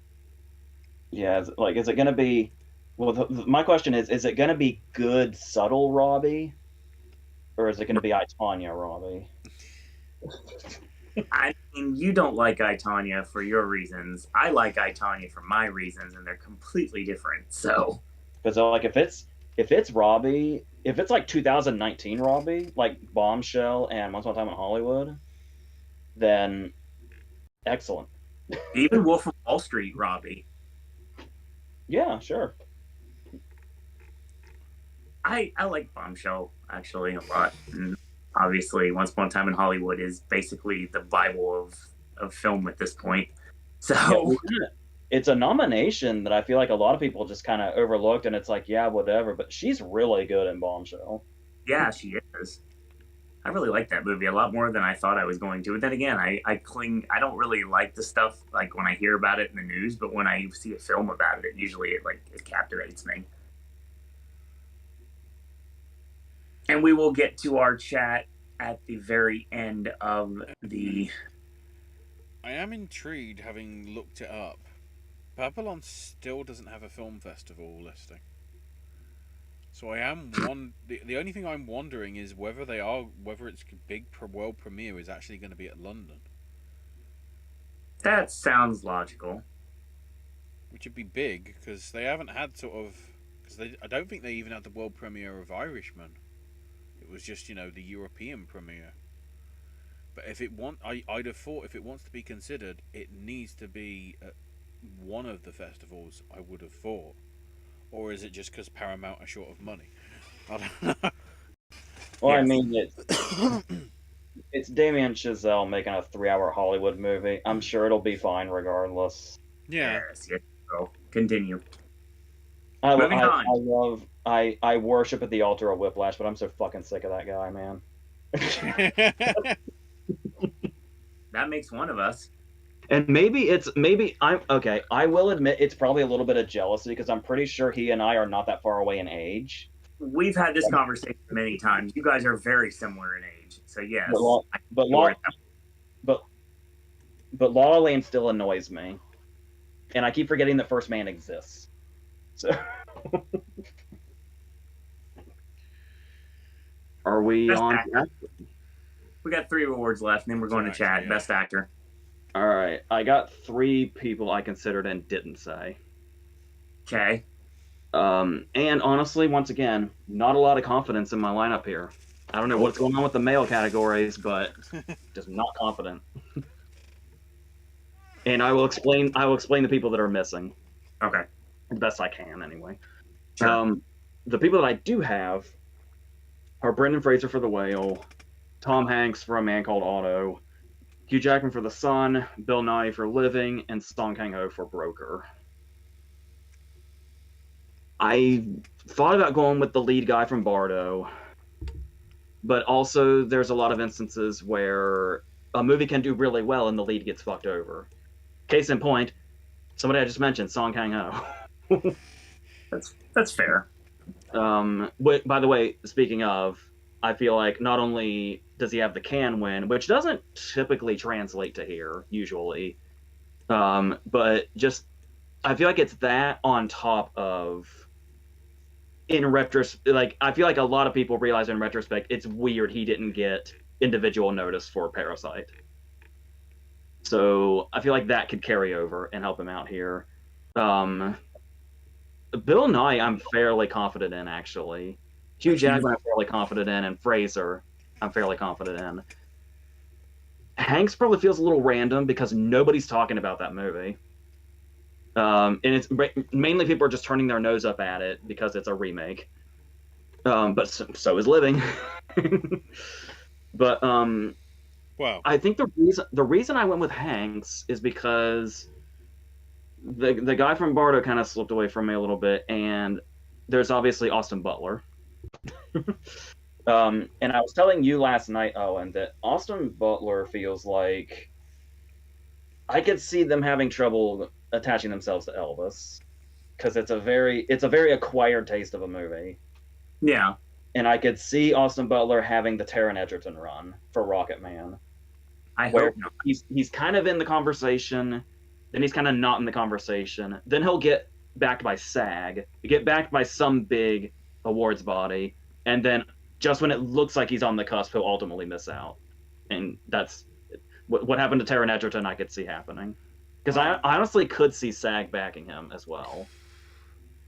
Yeah, is it going to be? Well, my question is it going to be good, subtle Robbie, or is it going to be I, Tonya Robbie? I mean, you don't like I, Tonya for your reasons. I like I, Tonya for my reasons, and they're completely different. So, because if it's Robbie, if it's like 2019 Robbie, like Bombshell and Once Upon a Time in Hollywood, then excellent. Even Wolf of Wall Street Robbie. Yeah, sure. I like Bombshell actually a lot. And obviously, Once Upon a Time in Hollywood is basically the Bible of film at this point. So it's a nomination that I feel like a lot of people just kind of overlooked, and it's like, yeah, whatever. But she's really good in Bombshell. Yeah, she is. I really like that movie a lot more than I thought I was going to. But then again, I don't really like the stuff like when I hear about it in the news, but when I see a film about it, it captivates me. And we will get to our chat at the very end of the. I am intrigued, having looked it up. Babylon still doesn't have a film festival listing. So I am the only thing I'm wondering is whether its big world premiere is actually going to be at London, That sounds logical. which would be big because they haven't had I don't think they even had the world premiere of Irishman. It was just the European premiere. But I'd have thought if it wants to be considered, it needs to be at one of the festivals. I would have thought. Or is it just because Paramount are short of money? I don't know. Well, Yes. I mean, it's Damien Chazelle making a 3-hour Hollywood movie. I'm sure it'll be fine regardless. Yeah. Yes. So continue. I on. I worship at the altar of Whiplash, but I'm so fucking sick of that guy, man. That makes one of us. And maybe I'm okay. I will admit it's probably a little bit of jealousy because I'm pretty sure he and I are not that far away in age. We've had this conversation many times. You guys are very similar in age, so yes. But La La Land still annoys me, and I keep forgetting that First Man exists. So, are we Best on? actor. We got 3 awards left, and then we're going to chat. Yeah. Best actor. All right, I got 3 people I considered and didn't say. Okay. And honestly, once again, not a lot of confidence in my lineup here. I don't know what's going on with the male categories, but just not confident. And I will explain the people that are missing. Okay. The best I can, anyway. Sure. The people that I do have are Brendan Fraser for The Whale, Tom Hanks for A Man Called Otto, Hugh Jackman for The Sun, Bill Nighy for Living, and Song Kang-ho for Broker. I thought about going with the lead guy from Bardo, but also there's a lot of instances where a movie can do really well and the lead gets fucked over. Case in point, somebody I just mentioned, Song Kang-ho. That's fair. By the way, speaking of, I feel like not only does he have the can win, which doesn't typically translate to here usually, but just I feel like it's that on top of in retrospect, like I feel like a lot of people realize in retrospect it's weird he didn't get individual notice for Parasite. So I feel like that could carry over and help him out here. Bill Nighy, I'm fairly confident in, actually. Hugh Jackman, I'm fairly confident in, and Fraser, I'm fairly confident in. Hanks probably feels a little random because nobody's talking about that movie. And it's mainly people are just turning their nose up at it because it's a remake. But so is Living. But wow. I think the reason I went with Hanks is because the guy from Bardo kind of slipped away from me a little bit, and there's obviously Austin Butler. And I was telling you last night, Owen, that Austin Butler feels like I could see them having trouble attaching themselves to Elvis because it's a very acquired taste of a movie. Yeah. And I could see Austin Butler having the Taron Egerton run for Rocket Man. I hope not. He's kind of in the conversation, then he's kind of not in the conversation. Then he'll get backed by SAG, get backed by some big awards body, and then just when it looks like he's on the cusp, he'll ultimately miss out. And that's what happened to Taron Egerton. I could see happening because I honestly could see SAG backing him as well.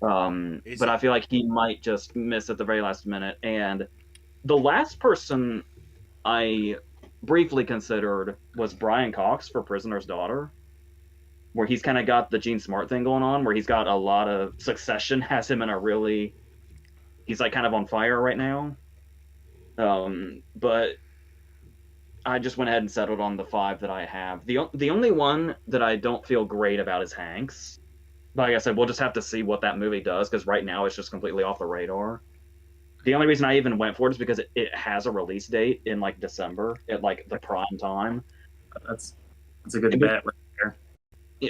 But I feel like he might just miss at the very last minute. And the last person I briefly considered was Brian Cox for Prisoner's Daughter, where he's kind of got the Gene Smart thing going on, where he's got a lot of Succession has him in a really, he's like kind of on fire right now. But I just went ahead and settled on the 5 that I have. The only one that I don't feel great about is Hanks. Like I said, we'll just have to see what that movie does, because right now it's just completely off the radar. The only reason I even went for it is because it has a release date in like December at like the prime time. That's a good bet right there.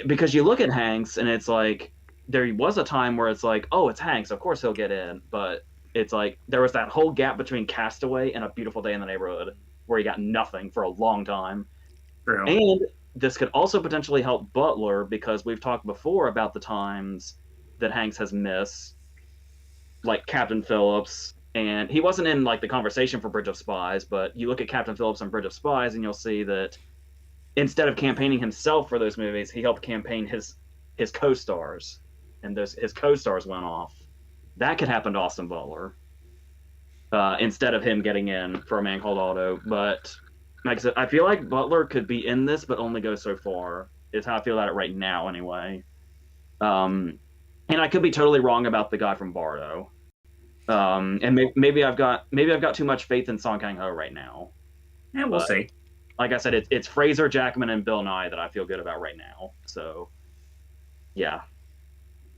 Because you look at Hanks and it's like there was a time where it's like, oh, it's Hanks, of course he'll get in, but It's like there was that whole gap between Castaway and A Beautiful Day in the Neighborhood where he got nothing for a long time. True. And this could also potentially help Butler because we've talked before about the times that Hanks has missed, like Captain Phillips, and he wasn't in like the conversation for Bridge of Spies, but you look at Captain Phillips and Bridge of Spies, and you'll see that instead of campaigning himself for those movies, he helped campaign his co-stars, and his co-stars went off. That could happen to Austin Butler instead of him getting in for A Man Called Otto. But like I said, I feel like Butler could be in this, but only go so far. Is how I feel about it right now, anyway. And I could be totally wrong about the guy from Bardo. And maybe I've got too much faith in Song Kang Ho right now. Yeah, we'll see. Like I said, it's Fraser, Jackman, and Bill Nye that I feel good about right now. So, yeah.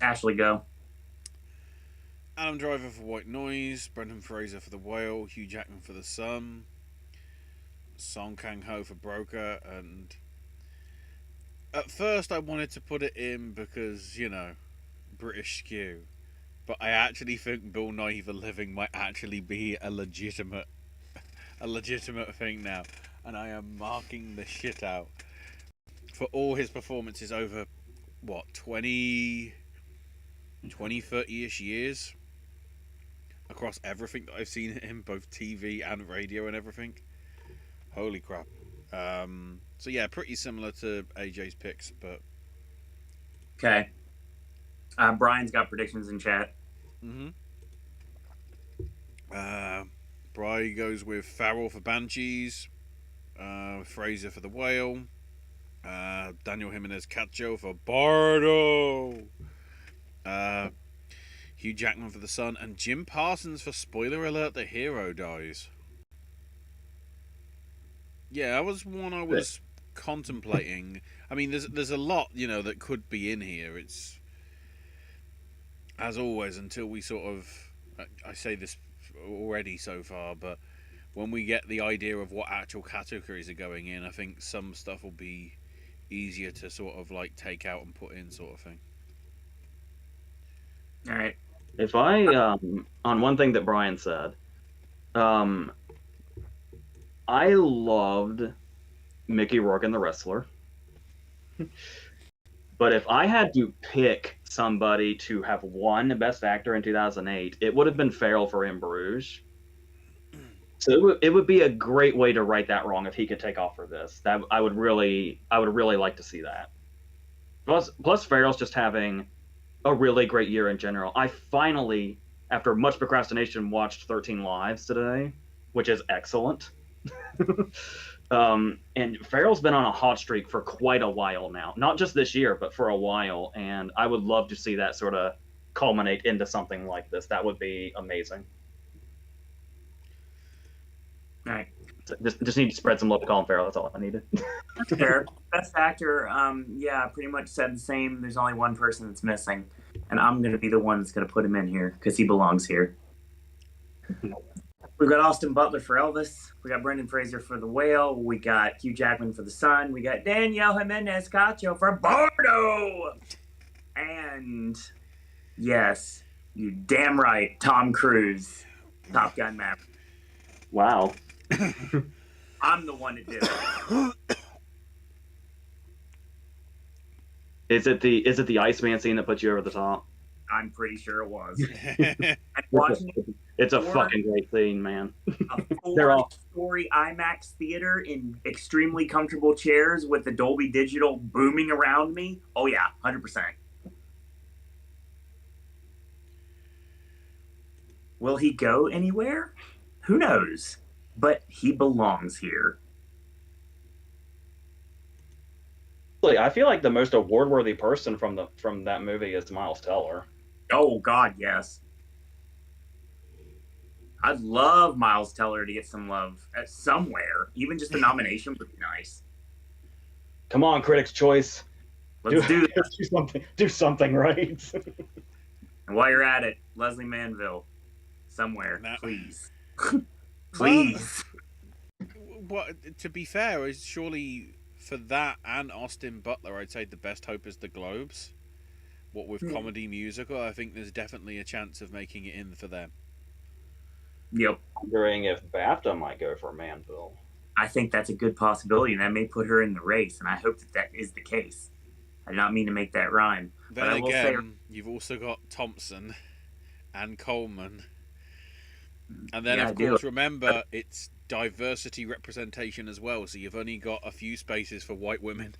Ashley, go. Adam Driver for White Noise, Brendan Fraser for The Whale, Hugh Jackman for The Sun, Song Kang Ho for Broker, and at first I wanted to put it in because, you know, British skew, but I actually think Bill Nye for Living might actually be a legitimate thing now, and I am marking the shit out for all his performances over, what, 20, 30-ish years? Across everything that I've seen him, both TV and radio and everything. Holy crap. So yeah, pretty similar to AJ's picks, but... Okay. Brian's got predictions in chat. Bri goes with Farrell for Banshees, Fraser for The Whale, Daniel Jimenez Cacho for Bardo, Hugh Jackman for The Sun, and Jim Parsons for Spoiler Alert, the hero dies. Yeah, that was one I was contemplating. I mean, there's a lot, you know, that could be in here. It's, as always, until we sort of, I say this already so far, but when we get the idea of what actual categories are going in, I think some stuff will be easier to sort of like take out and put in, sort of thing. All right. If I, on one thing that Brian said, I loved Mickey Rourke and The Wrestler. But if I had to pick somebody to have won Best Actor in 2008, it would have been Farrell for In Bruges. So it would be a great way to right that wrong if he could take off for this. That I would really like to see that. Plus Farrell's just having a really great year in general. I finally, after much procrastination, watched 13 Lives today, which is excellent. And Farrell's been on a hot streak for quite a while now. Not just this year, but for a while. And I would love to see that sort of culminate into something like this. That would be amazing. All right. Just need to spread some love to Colin Farrell. That's all I needed. Fair. Best actor, yeah, pretty much said the same. There's only one person that's missing, and I'm going to be the one that's going to put him in here because he belongs here. We've got Austin Butler for Elvis. We got Brendan Fraser for The Whale. We got Hugh Jackman for The Sun. We got Daniel Jimenez Cacho for Bardo. And, yes, you damn right, Tom Cruise, Top Gun Maverick. Wow. I'm the one that did it. Is it the Iceman scene that put you over the top? I'm pretty sure it was. And watching it, it's a fucking great scene, man. A four-story IMAX theater in extremely comfortable chairs with the Dolby Digital booming around me. Oh yeah, 100%. Will he go anywhere? Who knows? But he belongs here. I feel like the most award-worthy person from that movie is Miles Teller. Oh God, yes. I'd love Miles Teller to get some love somewhere. Even just a nomination would be nice. Come on, Critics' Choice. Let's do this. Do something right. And while you're at it, Leslie Manville, somewhere, please. Please. What? To be fair, is surely for that and Austin Butler, I'd say the best hope is the Globes. What with comedy musical, I think there's definitely a chance of making it in for them. Yep. Wondering if BAFTA might go for Manville. I think that's a good possibility, and that may put her in the race, and I hope that that is the case. I did not mean to make that rhyme. Then but I will say, again, you've also got Thompson and Coleman. And then, yeah, I of do. course, remember, it's diversity representation as well, so you've only got a few spaces for white women.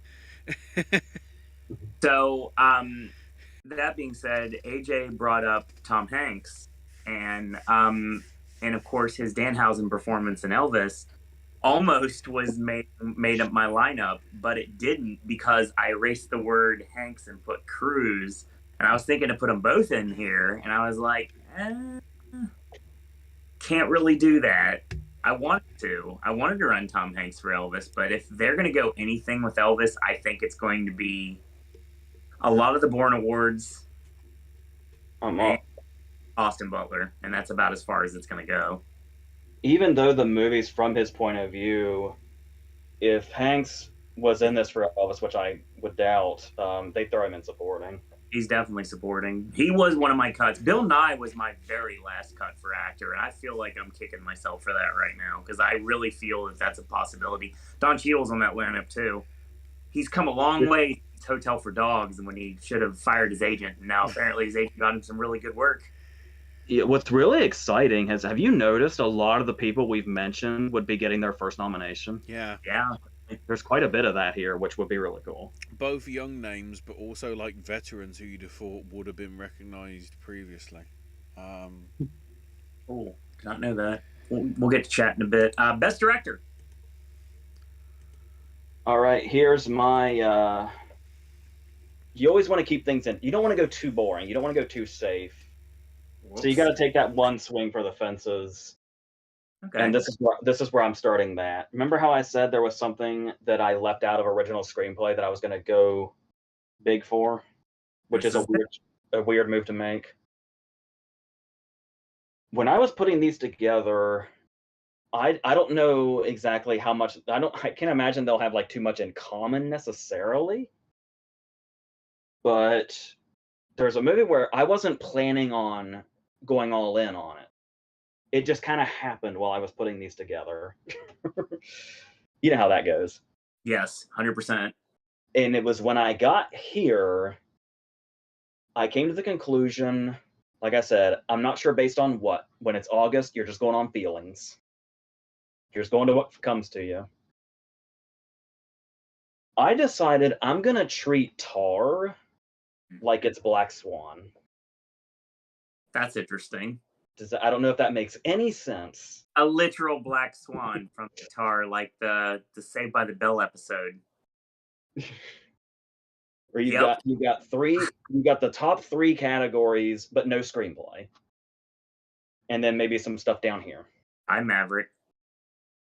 So, that being said, AJ brought up Tom Hanks, and of course his Danhausen performance in Elvis almost was made up my lineup, but it didn't because I erased the word Hanks and put Cruise, and I was thinking to put them both in here, and I was like, can't really do that. I wanted to run Tom Hanks for Elvis, but if they're going to go anything with Elvis, I think it's going to be a lot of the Bourne Awards and Austin Butler, and that's about as far as it's going to go. Even though the movie's from his point of view, if Hanks was in this for Elvis, which I would doubt, they'd throw him in supporting. He's definitely supporting. He was one of my cuts. Bill Nye was my very last cut for actor, and I feel like I'm kicking myself for that right now because I really feel that that's a possibility. Don Cheadle's on that lineup too. He's come a long way. Hotel for Dogs, and when he should have fired his agent, and now apparently his agent got him some really good work. Yeah, what's really exciting is, have you noticed a lot of the people we've mentioned would be getting their first nomination? Yeah. There's quite a bit of that here, which would be really cool. Both young names, but also like veterans who you'd have thought would have been recognised previously. Oh, did not know that. We'll get to chat in a bit. Best director. All right, here's my. You always want to keep things in. You don't want to go too boring. You don't want to go too safe. Whoops. So you got to take that one swing for the fences. Okay. And this is where I'm starting that. Remember how I said there was something that I left out of original screenplay that I was going to go big for, which is a weird move to make. When I was putting these together, I don't know exactly how much. I can't imagine they'll have like too much in common necessarily. But there's a movie where I wasn't planning on going all in on it. It just kind of happened while I was putting these together. You know how that goes. Yes, 100%. And it was when I got here, I came to the conclusion, like I said, I'm not sure based on what. When it's August, you're just going on feelings. You're just going to what comes to you. I decided I'm going to treat Tar like it's Black Swan. That's interesting. I don't know if that makes any sense. A literal Black Swan from Tar, like the Saved by the Bell episode. Where you got the top 3 categories, but no screenplay. And then maybe some stuff down here. I'm Maverick.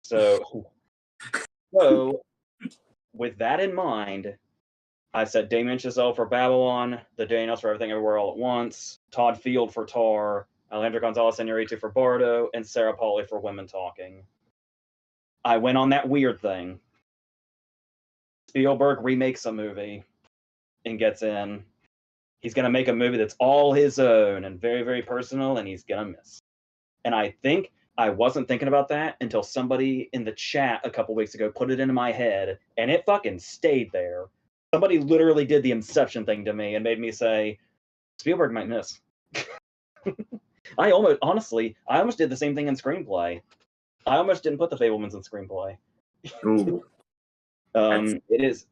So with that in mind, I said Damien Chazelle for Babylon, the Daniels for Everything Everywhere All at Once, Todd Field for Tar, Alejandro Gonzalez Iñárritu for Bardo, and Sarah Polley for Women Talking. I went on that weird thing. Spielberg remakes a movie and gets in. He's going to make a movie that's all his own and very, very personal, and he's going to miss. And I think I wasn't thinking about that until somebody in the chat a couple weeks ago put it into my head, and it fucking stayed there. Somebody literally did the Inception thing to me and made me say, Spielberg might miss. I almost did the same thing in screenplay. I almost didn't put The Fabelmans in screenplay. It is,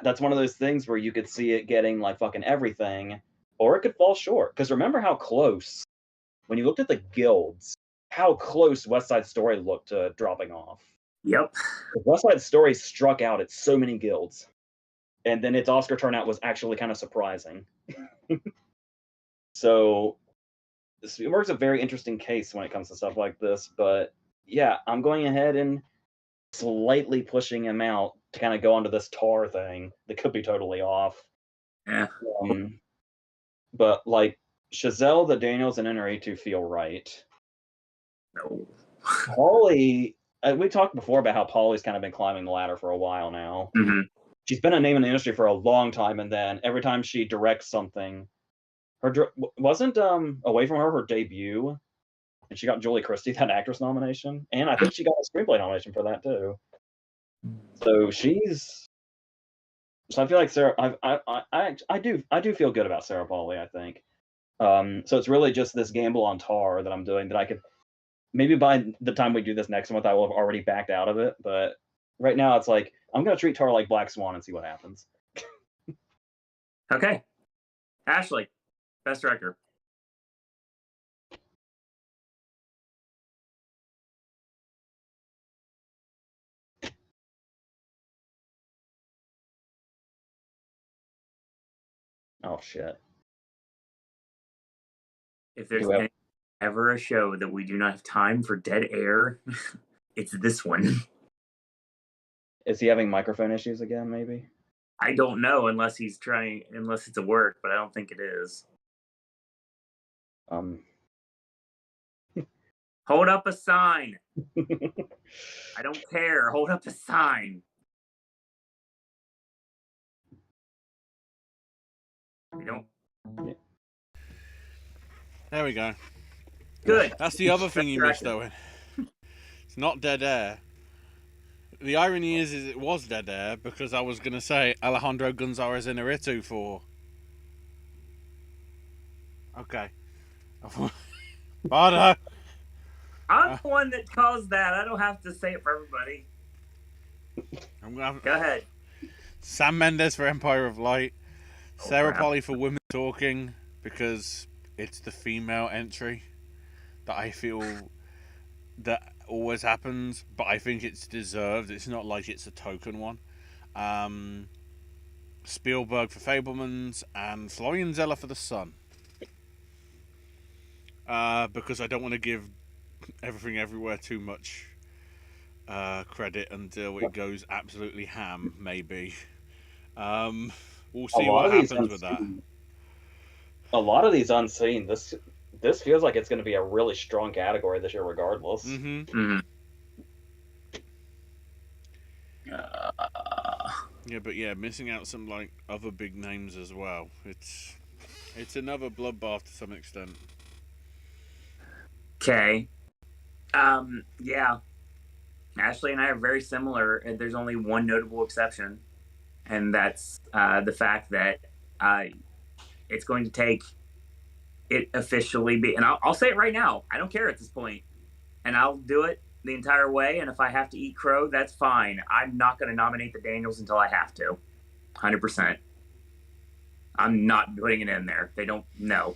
that's one of those things where you could see it getting like fucking everything, or it could fall short. Because remember how close, when you looked at the guilds, how close West Side Story looked to dropping off. Yep. West Side Story struck out at so many guilds. And then its Oscar turnout was actually kind of surprising. So Spielberg's a very interesting case when it comes to stuff like this. But yeah, I'm going ahead and slightly pushing him out to kind of go onto this Tar thing that could be totally off. Yeah. But like Chazelle, the Daniels, and Iñárritu feel right. No. Polley, we talked before about how Polley's kind of been climbing the ladder for a while now. Mm-hmm. She's been a name in the industry for a long time, and then every time she directs something, wasn't Away From Her debut? and she got Julie Christie that actress nomination, and I think she got a screenplay nomination for that too. So so I feel like I do feel good about Sarah Polley, I think. So it's really just this gamble on Tar that I'm doing that I could maybe by the time we do this next month I will have already backed out of it, but right now it's like I'm gonna treat Tar like Black Swan and see what happens. Okay, Ashley, best director. Oh shit. If there's ever a show that we do not have time for dead air, it's this one. Is he having microphone issues again, maybe? I don't know unless it's a work, but I don't think it is. Hold up a sign. I don't care. Hold up a sign. We don't. There we go. Good. That's the other thing you missed, Owen. It's not dead air. The irony is it was dead air because I was going to say Alejandro González Iñárritu for... Okay. Bardo! I'm the one that caused that. I don't have to say it for everybody. Go ahead. Sam Mendes for Empire of Light. Sarah crap. Polley for Women Talking because it's the female entry that I feel that always happens, but I think it's deserved. It's not like it's a token one. Spielberg for Fabelmans and Florian Zeller for The Sun. Because I don't want to give Everything Everywhere too much credit until it goes absolutely ham, maybe. We'll see what happens with that. A lot of these unseen, this feels like it's going to be a really strong category this year regardless. Yeah, but missing out some like other big names as well. It's another bloodbath to some extent. Okay. Yeah. Ashley and I are very similar, and there's only one notable exception, and that's the fact that it's going to take it officially be, and I'll say it right now, I don't care at this point, and I'll do it the entire way, and if I have to eat crow, that's fine. I'm not going to nominate the Daniels until I have to. 100%. I'm not putting it in there. They don't know.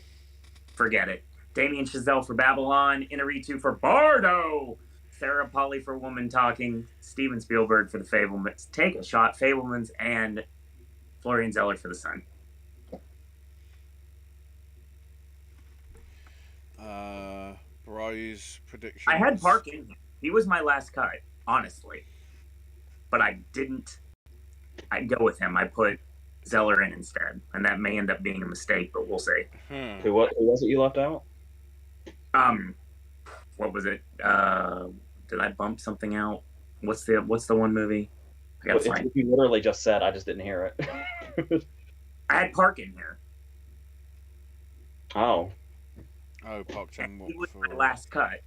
Forget it. Damien Chazelle for Babylon, Iñárritu for Bardo, Sarah Polley for Woman Talking, Steven Spielberg for The Fabelmans, Take a Shot, Fabelmans, and Florian Zeller for The Sun. Bry's predictions. I had Park in here. He was my last cut, honestly. But I didn't. I'd go with him. I put Zeller in instead. And that may end up being a mistake, but we'll see. Who was it you left out? What was it? Did I bump something out? What's the one movie? I gotta find it. You literally just said, I just didn't hear it. I had Park in here. Oh, Park Chan-wook. He was my last cut.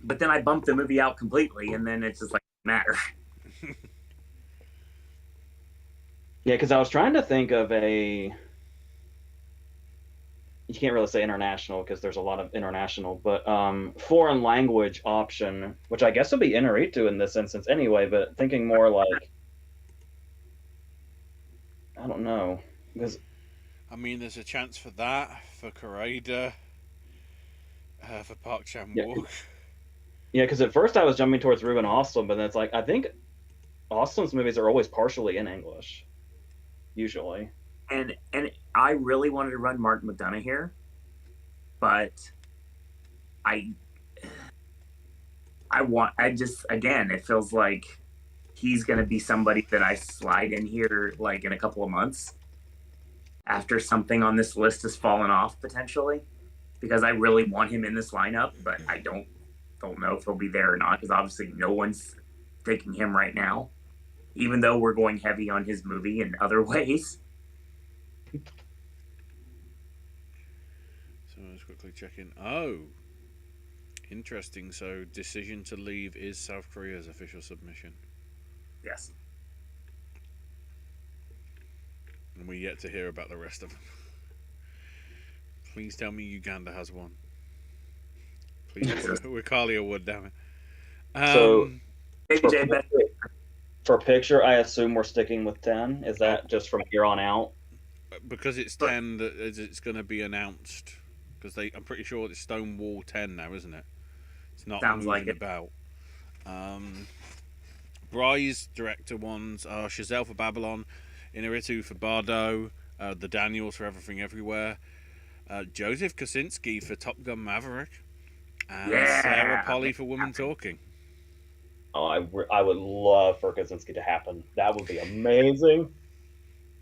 But then I bumped the movie out completely, and then it's just like, matter. Yeah, because I was trying to think of a... You can't really say international because there's a lot of international, but foreign language option, which I guess would be Iñárritu in this instance anyway, but thinking more like... I don't know. Because... I mean, there's a chance for that, for Corrida, for Park Chan-wook. Yeah, because at first I was jumping towards Ruben Östlund, but then it's like, I think Östlund's movies are always partially in English, usually. And I really wanted to run Martin McDonagh here, but again, it feels like he's going to be somebody that I slide in here like in a couple of months after something on this list has fallen off potentially, because I really want him in this lineup, but I don't know if he'll be there or not, because obviously no one's taking him right now, even though we're going heavy on his movie in other ways. So I was quickly checking. Oh, Interesting. So, Decision to Leave is South Korea's official submission. Yes. And we're yet to hear about the rest of them. Please tell me Uganda has one. Please we're Kalia Wood, damn it. So, AJ, best for picture, I assume we're sticking with 10. Is that just from here on out? Because it's 10 that it's going to be announced. Because I'm pretty sure it's Stonewall 10 now, isn't it? It's not sounds moving like it. about. Bry's director ones are Chazelle for Babylon, Inarritu for Bardo, the Daniels for Everything Everywhere, Joseph Kosinski for Top Gun Maverick, and Sarah Polly for Women Talking. Oh, I would love for Kosinski to happen. That would be amazing.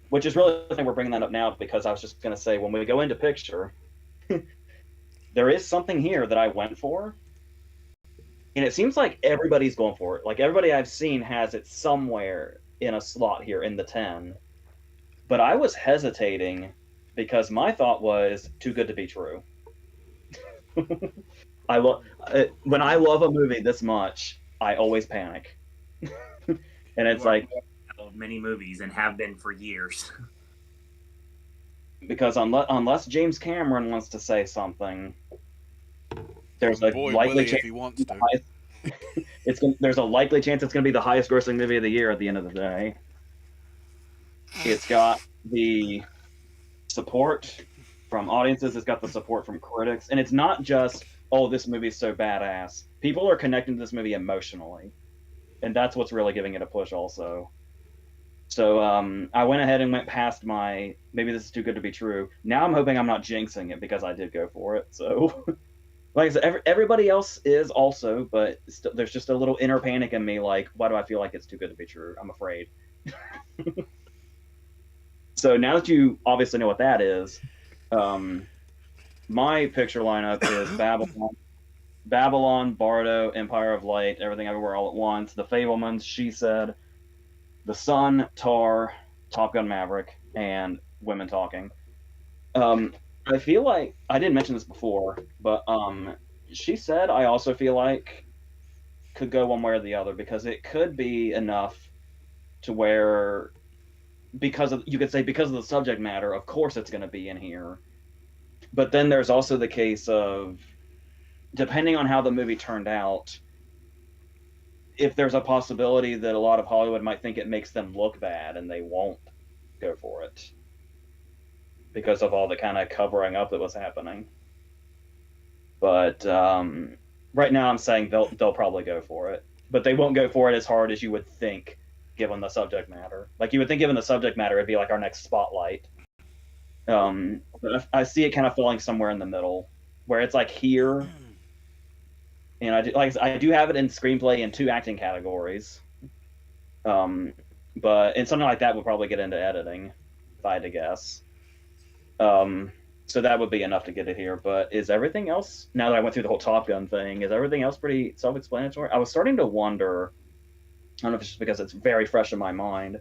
Which is really the thing we're bringing that up now, because I was just going to say, when we go into picture, there is something here that I went for. And it seems like everybody's going for it. Like, everybody I've seen has it somewhere in a slot here in the 10. But I was hesitating because my thought was too good to be true. When I love a movie this much, I always panic. And it's like, many movies and have been for years. Because unless James Cameron wants to say something, there's a likely chance if he wants to. There's a likely chance it's going to be the highest grossing movie of the year at the end of the day. It's got the support from audiences, it's got the support from critics, and it's not just, oh, this movie's so badass. People are connecting to this movie emotionally, and that's what's really giving it a push also. So I went ahead and went past my, maybe this is too good to be true. Now I'm hoping I'm not jinxing it because I did go for it. So, like I said, everybody else is also, but there's just a little inner panic in me, like, why do I feel like it's too good to be true? I'm afraid. So now that you obviously know what that is, my picture lineup is Babylon, Bardo, Empire of Light, Everything Everywhere All at Once, The Fabelmans, She Said, The Sun, Tar, Top Gun Maverick, and Women Talking. I feel like, I didn't mention this before, but She Said, I also feel like could go one way or the other, because it could be enough to where, you could say because of the subject matter, of course it's going to be in here. But then there's also the case of, depending on how the movie turned out, if there's a possibility that a lot of Hollywood might think it makes them look bad and they won't go for it because of all the kind of covering up that was happening. But right now I'm saying they'll probably go for it, but they won't go for it as hard as you would think given the subject matter. Like, you would think given the subject matter it'd be like our next Spotlight. But I see it kind of falling somewhere in the middle, where it's like here. And I do have it in screenplay in 2 acting categories. And something like that would probably get into editing, if I had to guess. So that would be enough to get it here. But is everything else, now that I went through the whole Top Gun thing, is everything else pretty self-explanatory? I was starting to wonder, I don't know if it's just because it's very fresh in my mind,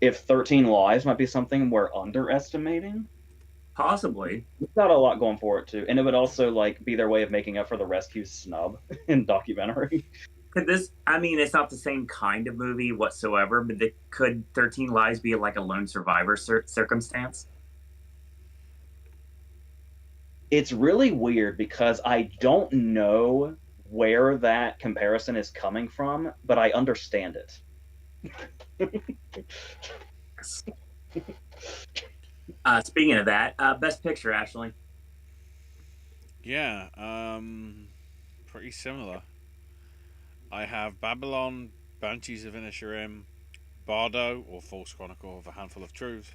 if 13 Lives might be something we're underestimating. Possibly. It's got a lot going for it too, and it would also like be their way of making up for the Rescue snub in documentary. Could this? I mean, it's not the same kind of movie whatsoever, but could 13 Lives be like a lone survivor circumstance? It's really weird because I don't know where that comparison is coming from, but I understand it. Speaking of that, Best Picture, Ashley. Yeah, pretty similar. I have Babylon, Banshees of Inisherim, Bardo, or False Chronicle of a Handful of Truths,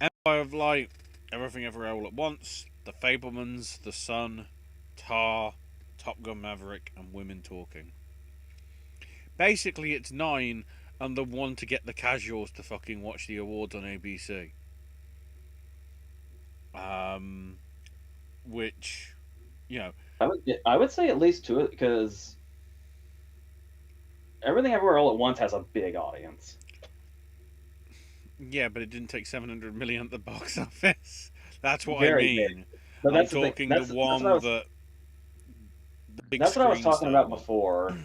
Empire of Light, Everything Everywhere All at Once, The Fabelmans, The Sun, Tar, Top Gun Maverick, and Women Talking. Basically, it's 9 and the one to get the casuals to fucking watch the awards on ABC. Which, you know, I would say at least 2, because Everything Everywhere All at Once has a big audience. Yeah, but it didn't take 700 million at the box office. That's what Very I mean. big. But I'm talking the one the big That's what I was screen talking Star about Wars. before.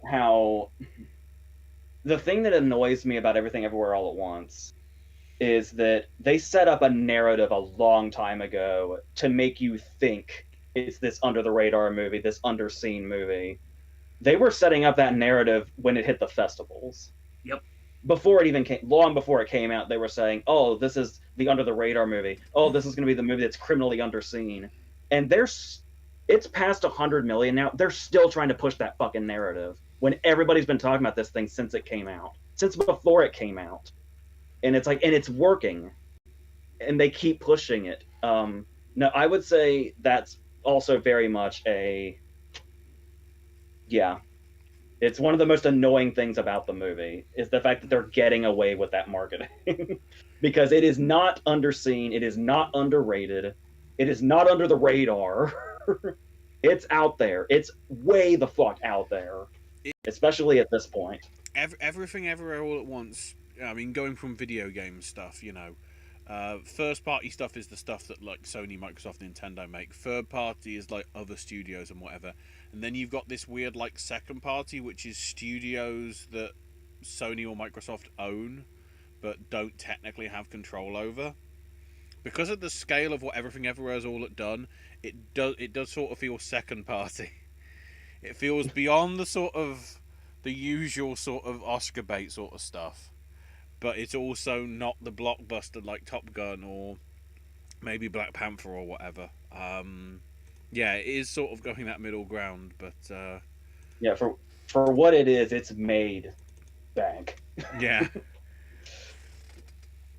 How the thing that annoys me about Everything Everywhere All at Once is that they set up a narrative a long time ago to make you think it's this under the radar movie, this underseen movie. They were setting up that narrative when it hit the festivals. Yep. Before it even came, long before it came out, they were saying, "Oh, this is the under the radar movie. Oh, this is going to be the movie that's criminally underseen." And it's past 100 million now. They're still trying to push that fucking narrative when everybody's been talking about this thing since it came out, since before it came out, and it's like, and it's working, and they keep pushing it. No, I would say that's also very much yeah. It's one of the most annoying things about the movie is the fact that they're getting away with that marketing because it is not underseen, it is not underrated, it is not under the radar. It's out there. It's way the fuck out there, especially at this point. Everything Everywhere All at Once. I mean, going from video game stuff, first party stuff is the stuff that like Sony, Microsoft, Nintendo make. Third party is like other studios and whatever. And then you've got this weird like second party, which is studios that Sony or Microsoft own, but don't technically have control over. Because of the scale of what Everything Everywhere is all done, it does sort of feel second party. It feels beyond the sort of the usual sort of Oscar bait sort of stuff. But it's also not the blockbuster like Top Gun or maybe Black Panther or whatever. Yeah, it is sort of going that middle ground, but yeah, for what it is, it's made bank. Yeah.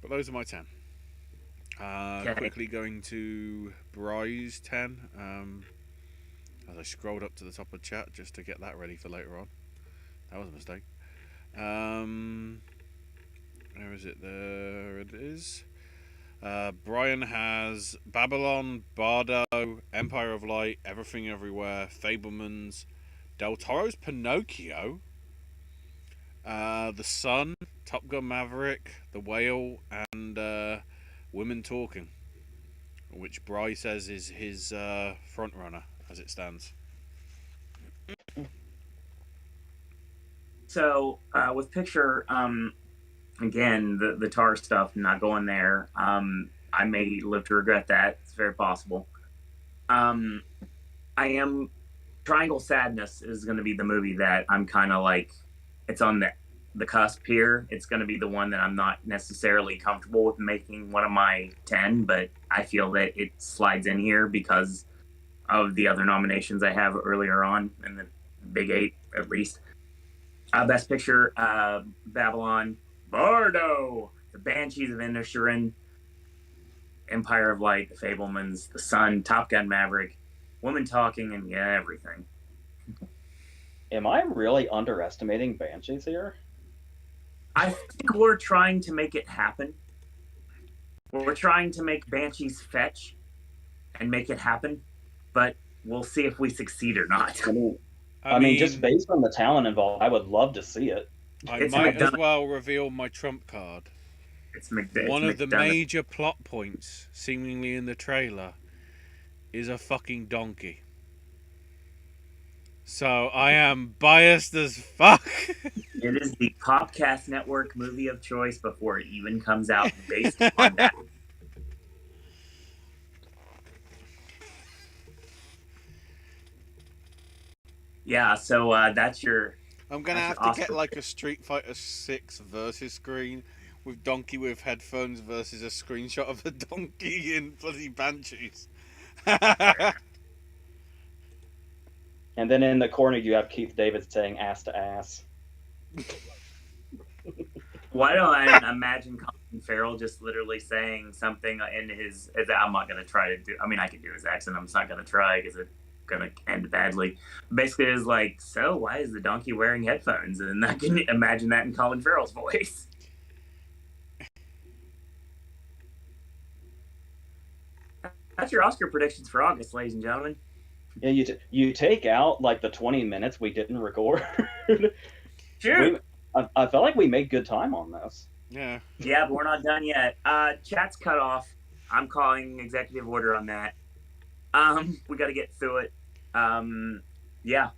But those are my 10. Okay. Quickly going to Bry's 10. As I scrolled up to the top of chat just to get that ready for later on. That was a mistake. Where is it? There it is. Brian has Babylon, Bardo, Empire of Light, Everything Everywhere, Fablemans, Del Toro's Pinocchio, The Sun, Top Gun Maverick, The Whale, and Women Talking, which Bry says is his front runner as it stands. So with Picture, again, the tar stuff, not going there. I may live to regret that. It's very possible. I am Triangle Sadness is going to be the movie that I'm kind of like, it's on the cusp here. It's going to be the one that I'm not necessarily comfortable with making one of my 10, but I feel that it slides in here because of the other nominations I have earlier on in the Big 8, at least. Best Picture, Babylon, Bardo, The Banshees of Inisherin, Empire of Light, The Fablemans, The Sun, Top Gun Maverick, Women Talking, and yeah, everything. Am I really underestimating Banshees here? I think we're trying to make it happen. We're trying to make Banshees fetch and make it happen, but we'll see if we succeed or not. I mean, just based on the talent involved, I would love to see it. I might as well reveal my trump card. One of the major plot points, seemingly in the trailer, is a fucking donkey. So I am biased as fuck. It is the Popcast Network movie of choice before it even comes out based on that. Yeah, so that's your... I'm going to have to get like a Street Fighter 6 versus screen with Donkey with headphones versus a screenshot of a donkey in bloody Banshees. And then in the corner you have Keith David saying ass to ass. Why don't I imagine Colin Farrell just literally saying something in his... I'm not going to try to do... I mean, I can do his accent. I'm just not going to try because it's going to end badly. Basically, it's like, so why is the donkey wearing headphones? And I can imagine that in Colin Farrell's voice. That's your Oscar predictions for August, ladies and gentlemen. Yeah, you take out like the 20 minutes we didn't record. Sure. I felt like we made good time on this. Yeah. Yeah, but we're not done yet. Chat's cut off. I'm calling executive order on that. We got to get through it. Yeah.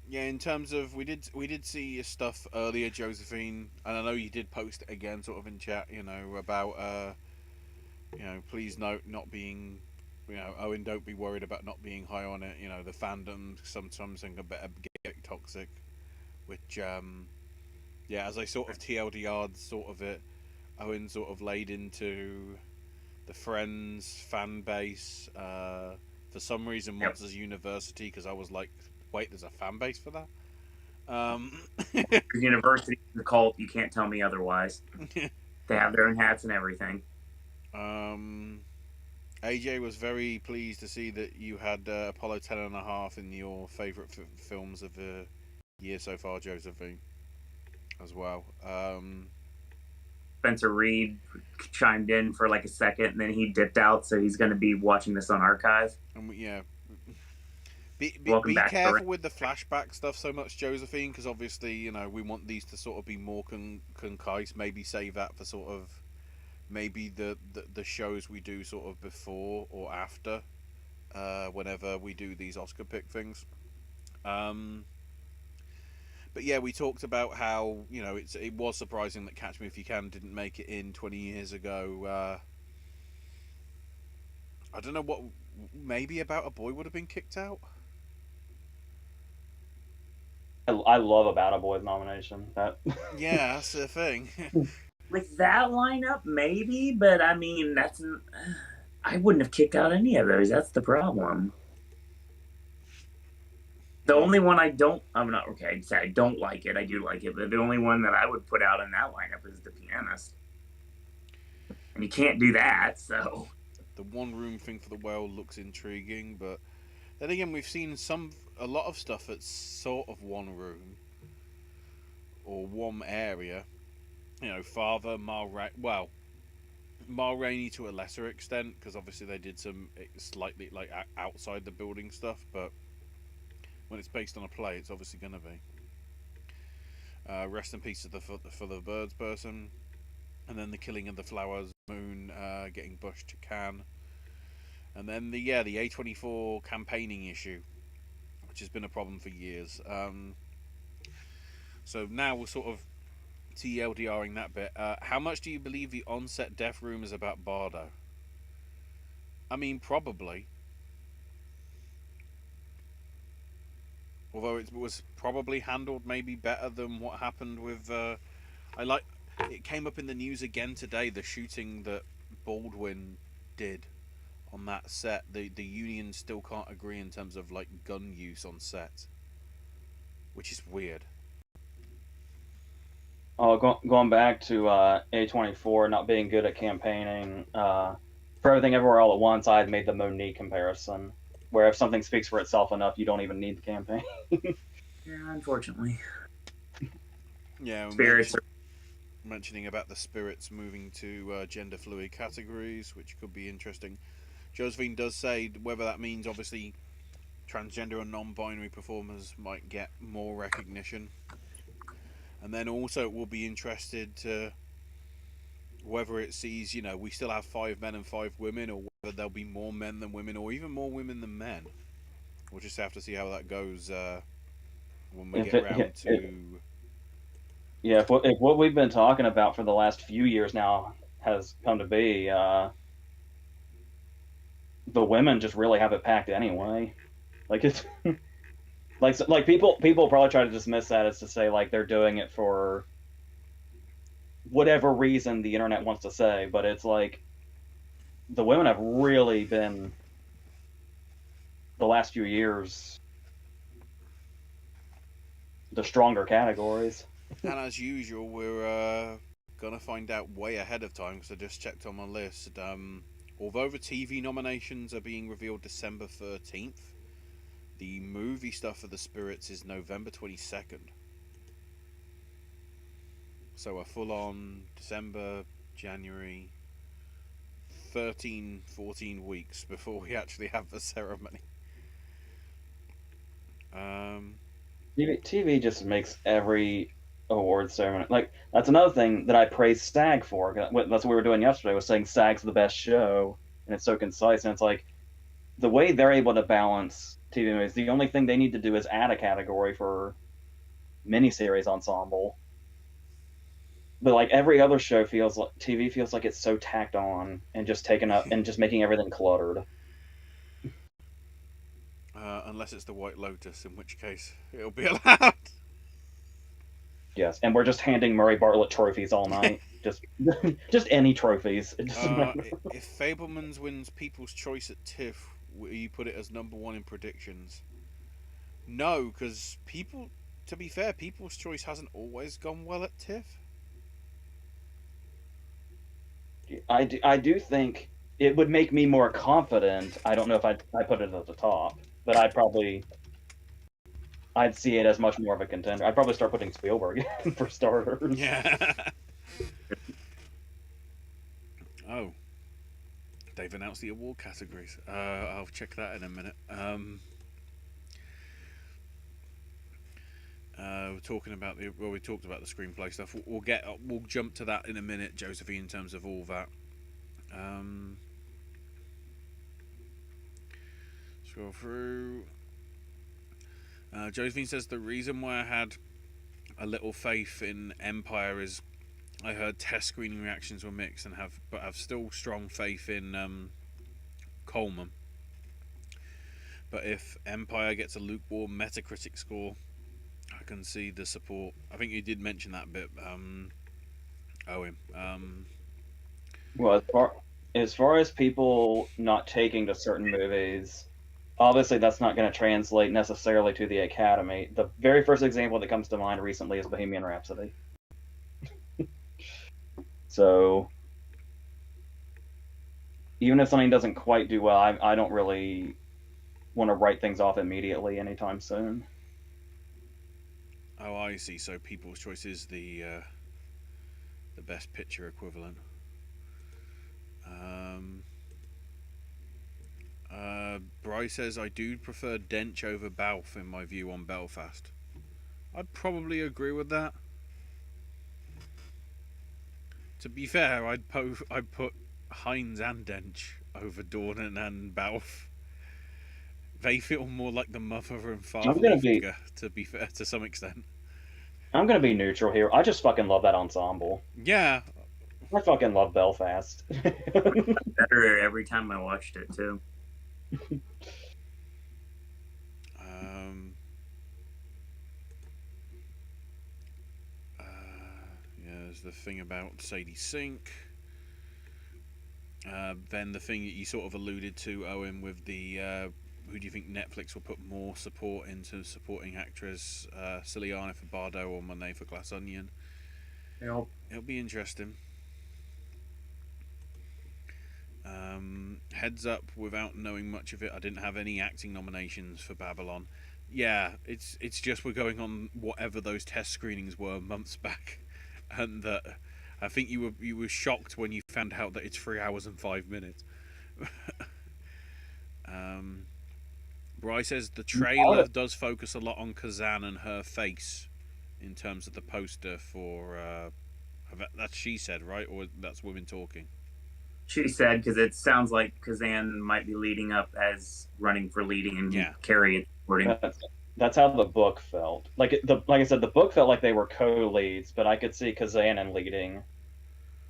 Yeah, in terms of we did see your stuff earlier, Josephine, and I know you did post it again, sort of in chat, about please note not being, Owen, don't be worried about not being high on it. The fandom sometimes can get toxic, which yeah, as I sort of TLDR'd sort of it, Owen sort of laid into the Friends fan base for some reason Yep. Monsters University, because I was like, wait, there's a fan base for that. University is a cult. You can't tell me otherwise. They have their own hats and everything. AJ was very pleased to see that you had Apollo 10.5 in your favourite films of the year so far, Josephine, as well. Spencer Reed chimed in for like a second, and then he dipped out, so he's going to be watching this on archive. And yeah. Welcome Be back, careful with the flashback stuff so much, Josephine, because obviously, we want these to sort of be more concise. Maybe save that for sort of maybe the shows we do sort of before or after, whenever we do these Oscar pick things. But yeah, we talked about how it was surprising that Catch Me If You Can didn't make it in 20 years ago. I don't know what. Maybe About a Boy would have been kicked out. I love About a Boy's nomination. Yeah, that's the thing. With that lineup, maybe, but I mean, I wouldn't have kicked out any of those. That's the problem. The only one I don't like it. I do like it, but the only one that I would put out in that lineup is The Pianist. And you can't do that, so. The One Room Thing for the World looks intriguing, but then again, we've seen a lot of stuff that's sort of one room or one area. Father, Ma Rainey to a lesser extent, because obviously they did some slightly like outside the building stuff, but when it's based on a play, it's obviously going to be. Rest in peace to for the birds person, and then The Killing of the Flowers Moon getting pushed to Cannes, and then the A24 campaigning issue, which has been a problem for years. So now we're sort of TLDRing that bit. How much do you believe the on-set death rumors about Bardo? I mean, probably. Although it was probably handled maybe better than what happened with. It came up in the news again today. The shooting that Baldwin did on that set. The union still can't agree in terms of like gun use on set, which is weird. Going back to A24 not being good at campaigning, for Everything Everywhere All at Once, I had made the Monique comparison, where if something speaks for itself enough, you don't even need the campaign. Yeah, unfortunately. Yeah, Spirits mentioning about the spirits moving to gender fluid categories, which could be interesting. Josephine does say whether that means obviously transgender and non-binary performers might get more recognition. And then also we'll be interested to whether it sees, we still have 5 men and 5 women, or whether there'll be more men than women, or even more women than men. We'll just have to see how that goes when we get round to... Yeah, if what we've been talking about for the last few years now has come to be, the women just really have it packed anyway. Like it's... Like people probably try to dismiss that as to say like they're doing it for whatever reason the internet wants to say, but it's like the women have really been the last few years the stronger categories. And as usual, we're gonna find out way ahead of time because I just checked on my list. Although the TV nominations are being revealed December 13th. The movie stuff for the Spirits is November 22nd. So a full-on December, January, 13, 14 weeks before we actually have the ceremony. TV just makes every award ceremony. Like, that's another thing that I praise SAG for. That's what we were doing yesterday, was saying SAG's the best show, and it's so concise, and it's like, the way they're able to balance TV movies. The only thing they need to do is add a category for miniseries ensemble. But like every other show feels like TV feels like it's so tacked on and just taken up and just making everything cluttered. Unless it's the White Lotus, in which case it'll be allowed. Yes, and we're just handing Murray Bartlett trophies all night. just any trophies. If Fabelmans wins People's Choice at TIFF, will you put it as #1 in predictions? No, because to be fair, People's Choice hasn't always gone well at TIFF. I do think it would make me more confident. I don't know if I put it at the top, but I'd see it as much more of a contender. I'd probably start putting Spielberg in for starters. Yeah. Oh. They've announced the award categories. I'll check that in a minute. We're talking about we talked about the screenplay stuff. We'll jump to that in a minute, Josephine, in terms of all that. Scroll through. Josephine says the reason why I had a little faith in Empire is I heard test screening reactions were mixed but have still strong faith in Coleman. But if Empire gets a lukewarm Metacritic score, I can see the support. I think you did mention that bit, Owen. Well, as far as people not taking to certain movies, obviously that's not going to translate necessarily to the Academy. The very first example that comes to mind recently is Bohemian Rhapsody. So even if something doesn't quite do well, I don't really want to write things off immediately anytime soon. Oh, I see. So People's Choice is the Best Picture equivalent. Bryce says I do prefer Dench over Balfe in my view on Belfast. I'd probably agree with that. To be fair, I'd put Hines and Dench over Dornan and Balfe. They feel more like the mother and father figure, to be fair, to some extent. I'm going to be neutral here. I just fucking love that ensemble. Yeah. I fucking love Belfast. Better every time I watched it, too. There's the thing about Sadie Sink. Then the thing that you sort of alluded to, Owen, with the who do you think Netflix will put more support into supporting actress Ciliana for Bardo or Monet for Glass Onion? Yep. It'll be interesting. Heads up, without knowing much of it, I didn't have any acting nominations for Babylon. Yeah, it's just we're going on whatever those test screenings were months back, and that I think you were shocked when you found out that it's 3 hours and 5 minutes. Bryce says the trailer does focus a lot on Kazan and her face in terms of the poster for that's she said, right? Or that's women talking? She said, because it sounds like Kazan might be leading up as running for leading and Carrie and supporting. That's how the book felt. Like I said, the book felt like they were co-leads, but I could see Kazan in leading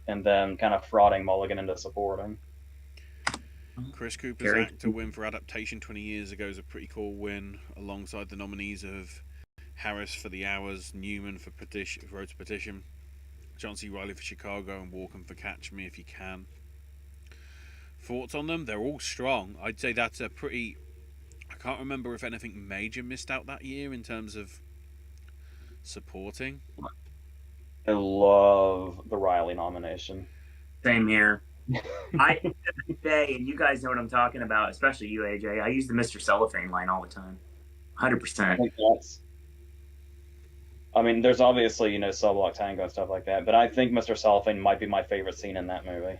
and then kind of frauding Mulligan into supporting. Chris Cooper's actor win for adaptation 20 years ago is a pretty cool win, alongside the nominees of Harris for The Hours, Newman for Road to Petition, John C. Reilly for Chicago, and Walken for Catch Me If You Can. Thoughts on them? They're all strong. I'd say that's a pretty... I can't remember if anything major missed out that year in terms of supporting. I love the Reilly nomination. Same here. I say, and you guys know what I'm talking about, especially you, AJ. I use the Mr. Cellophane line all the time. 100%. I mean, there's obviously, Cell Block Tango and stuff like that, but I think Mr. Cellophane might be my favorite scene in that movie.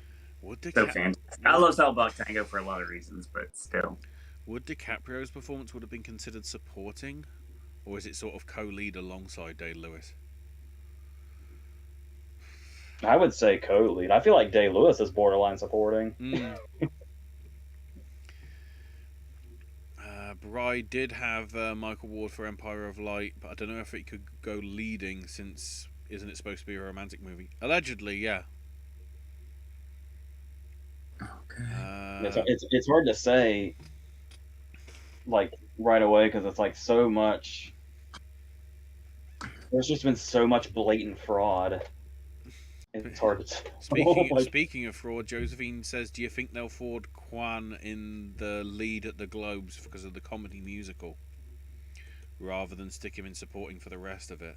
I love Cell Block Tango for a lot of reasons, but still. Would DiCaprio's performance would have been considered supporting, or is it sort of co-lead alongside Day-Lewis? I would say co-lead. I feel like Day-Lewis is borderline supporting. Bride did have Michael Ward for Empire of Light, but I don't know if it could go leading since isn't it supposed to be a romantic movie? Allegedly, yeah. Okay. It's hard to say, like, right away, because it's like so much. There's just been so much blatant fraud. It's hard to Speaking of fraud, Josephine says, "Do you think they'll afford Kwan in the lead at the Globes because of the comedy musical, rather than stick him in supporting for the rest of it?"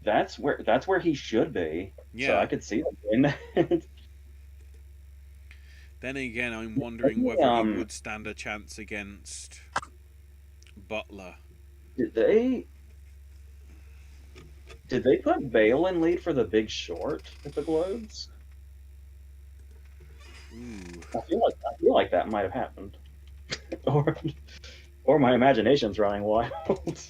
That's where he should be. Yeah. So I could see them doing that. Then again, I'm wondering whether he would stand a chance against Butler. Did they put Bale in lead for The Big Short at the Globes? Ooh. I feel like that might have happened, or my imagination's running wild.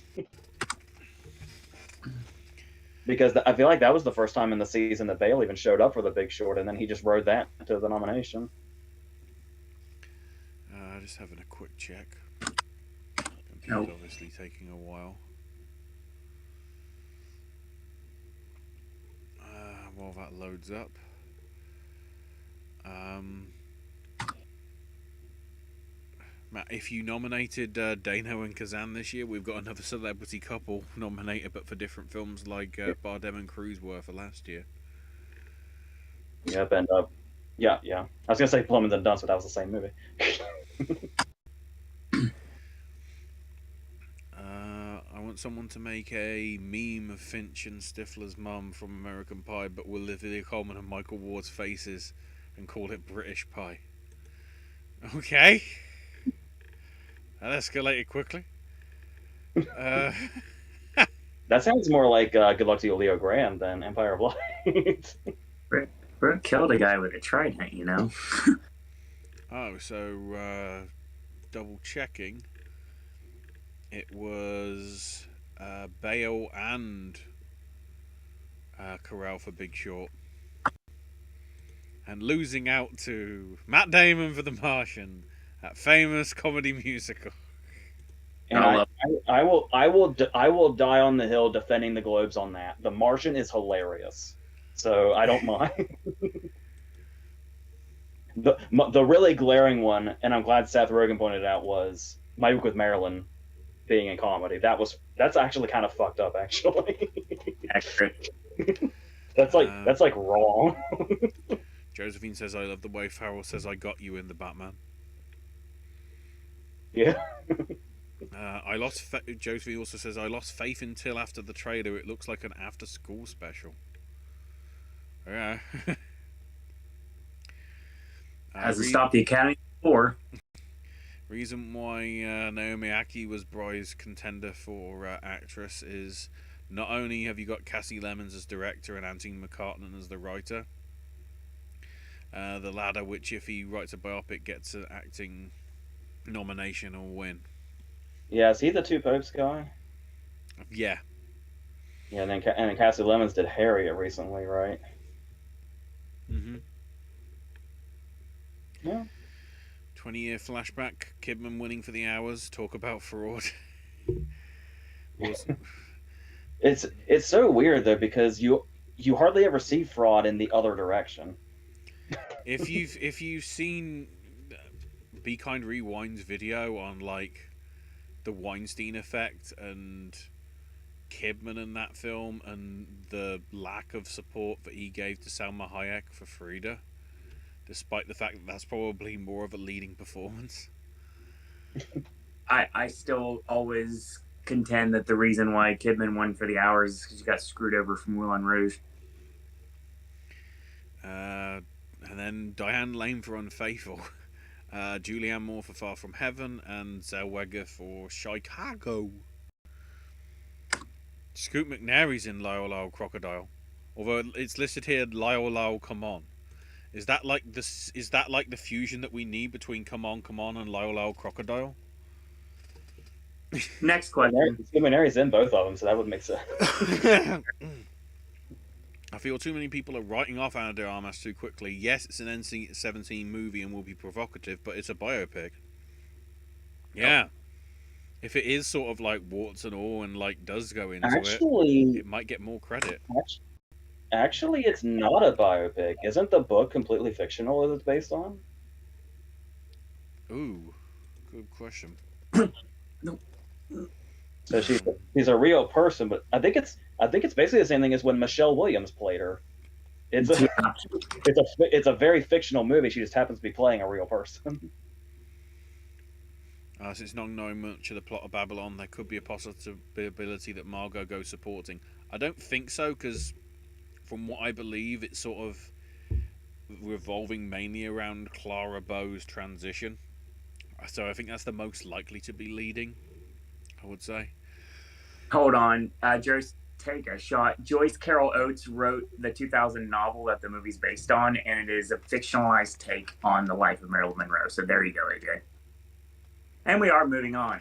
Because I feel like that was the first time in the season that Bale even showed up for The Big Short, and then he just rode that to the nomination. Just having a quick check. Computer's Nope. obviously taking a while. While that loads up. Matt, if you nominated Dano and Kazan this year, we've got another celebrity couple nominated, but for different films, like Bardem and Cruz were for last year. Yep, and yeah. I was gonna say Plum and Dunce, but that was the same movie. I want someone to make a meme of Finch and Stifler's mum from American Pie, but with Olivia Colman and Michael Ward's faces, and call it British Pie. Okay. That escalated quickly. That sounds more like Good Luck to You, Leo Graham than Empire of Light. Brooke killed a guy with a trident, you know? Oh, so double checking. It was Bale and Carell for Big Short. And losing out to Matt Damon for The Martian, that famous comedy musical. And I will die on the hill defending the Globes on that. The Martian is hilarious, so I don't mind. The really glaring one, and I'm glad Seth Rogen pointed it out, was My Week with Marilyn being in comedy. That's actually kind of fucked up, actually. Accurate. That's like wrong. Josephine says, "I love the way Farrell says I got you in the Batman." Yeah. Josephine also says, "I lost faith until after the trailer. It looks like an after-school special." Yeah. Hasn't stopped the Academy before. Reason why Naomi Aki was Bry's contender for actress is not only have you got Cassie Lemons as director and Antine McCartney as the writer, the latter, which if he writes a biopic gets an acting nomination or win. Yeah, is he the Two Popes guy? Yeah. Yeah, and then Cassie Lemons did Harriet recently, right? Mm-hmm. Yeah. 20-year flashback, Kidman winning for The Hours, talk about fraud. It's so weird though, because you hardly ever see fraud in the other direction. If you've seen Be Kind Rewind's video on like the Weinstein effect and Kidman in that film and the lack of support that he gave to Salma Hayek for Frida, despite the fact that that's probably more of a leading performance. I still always contend that the reason why Kidman won for The Hours is because he got screwed over from Moulin Rouge. And then Diane Lane for Unfaithful, Julianne Moore for Far From Heaven, and Zellweger for Chicago. Scoot McNairy's in Lyle Lyle Crocodile, although it's listed here Lyle Lyle Come On. Is that like the fusion that we need between Come On and Lyle Lyle Crocodile? Next question. Scoot McNairy's in both of them, so that would make sense. I feel too many people are writing off Ana de Armas too quickly. Yes, it's an NC-17 movie and will be provocative, but it's a biopic. Yeah. If it is sort of like warts and all and like does go into Actually, it might get more credit. actually, it's not a biopic. Isn't the book completely fictional that it's based on? Ooh, good question. No. So she's a real person, but I think it's basically the same thing as when Michelle Williams played her. It's a it's a very fictional movie. She just happens to be playing a real person. Since not knowing much of the plot of Babylon, there could be a possibility that Margot goes supporting. I don't think so, because from what I believe, it's sort of revolving mainly around Clara Bow's transition. So I think that's the most likely to be leading, I would say. Hold on. Joyce, take a shot. Joyce Carol Oates wrote the 2000 novel that the movie's based on, and it is a fictionalized take on the life of Marilyn Monroe. So there you go, AJ. And we are moving on.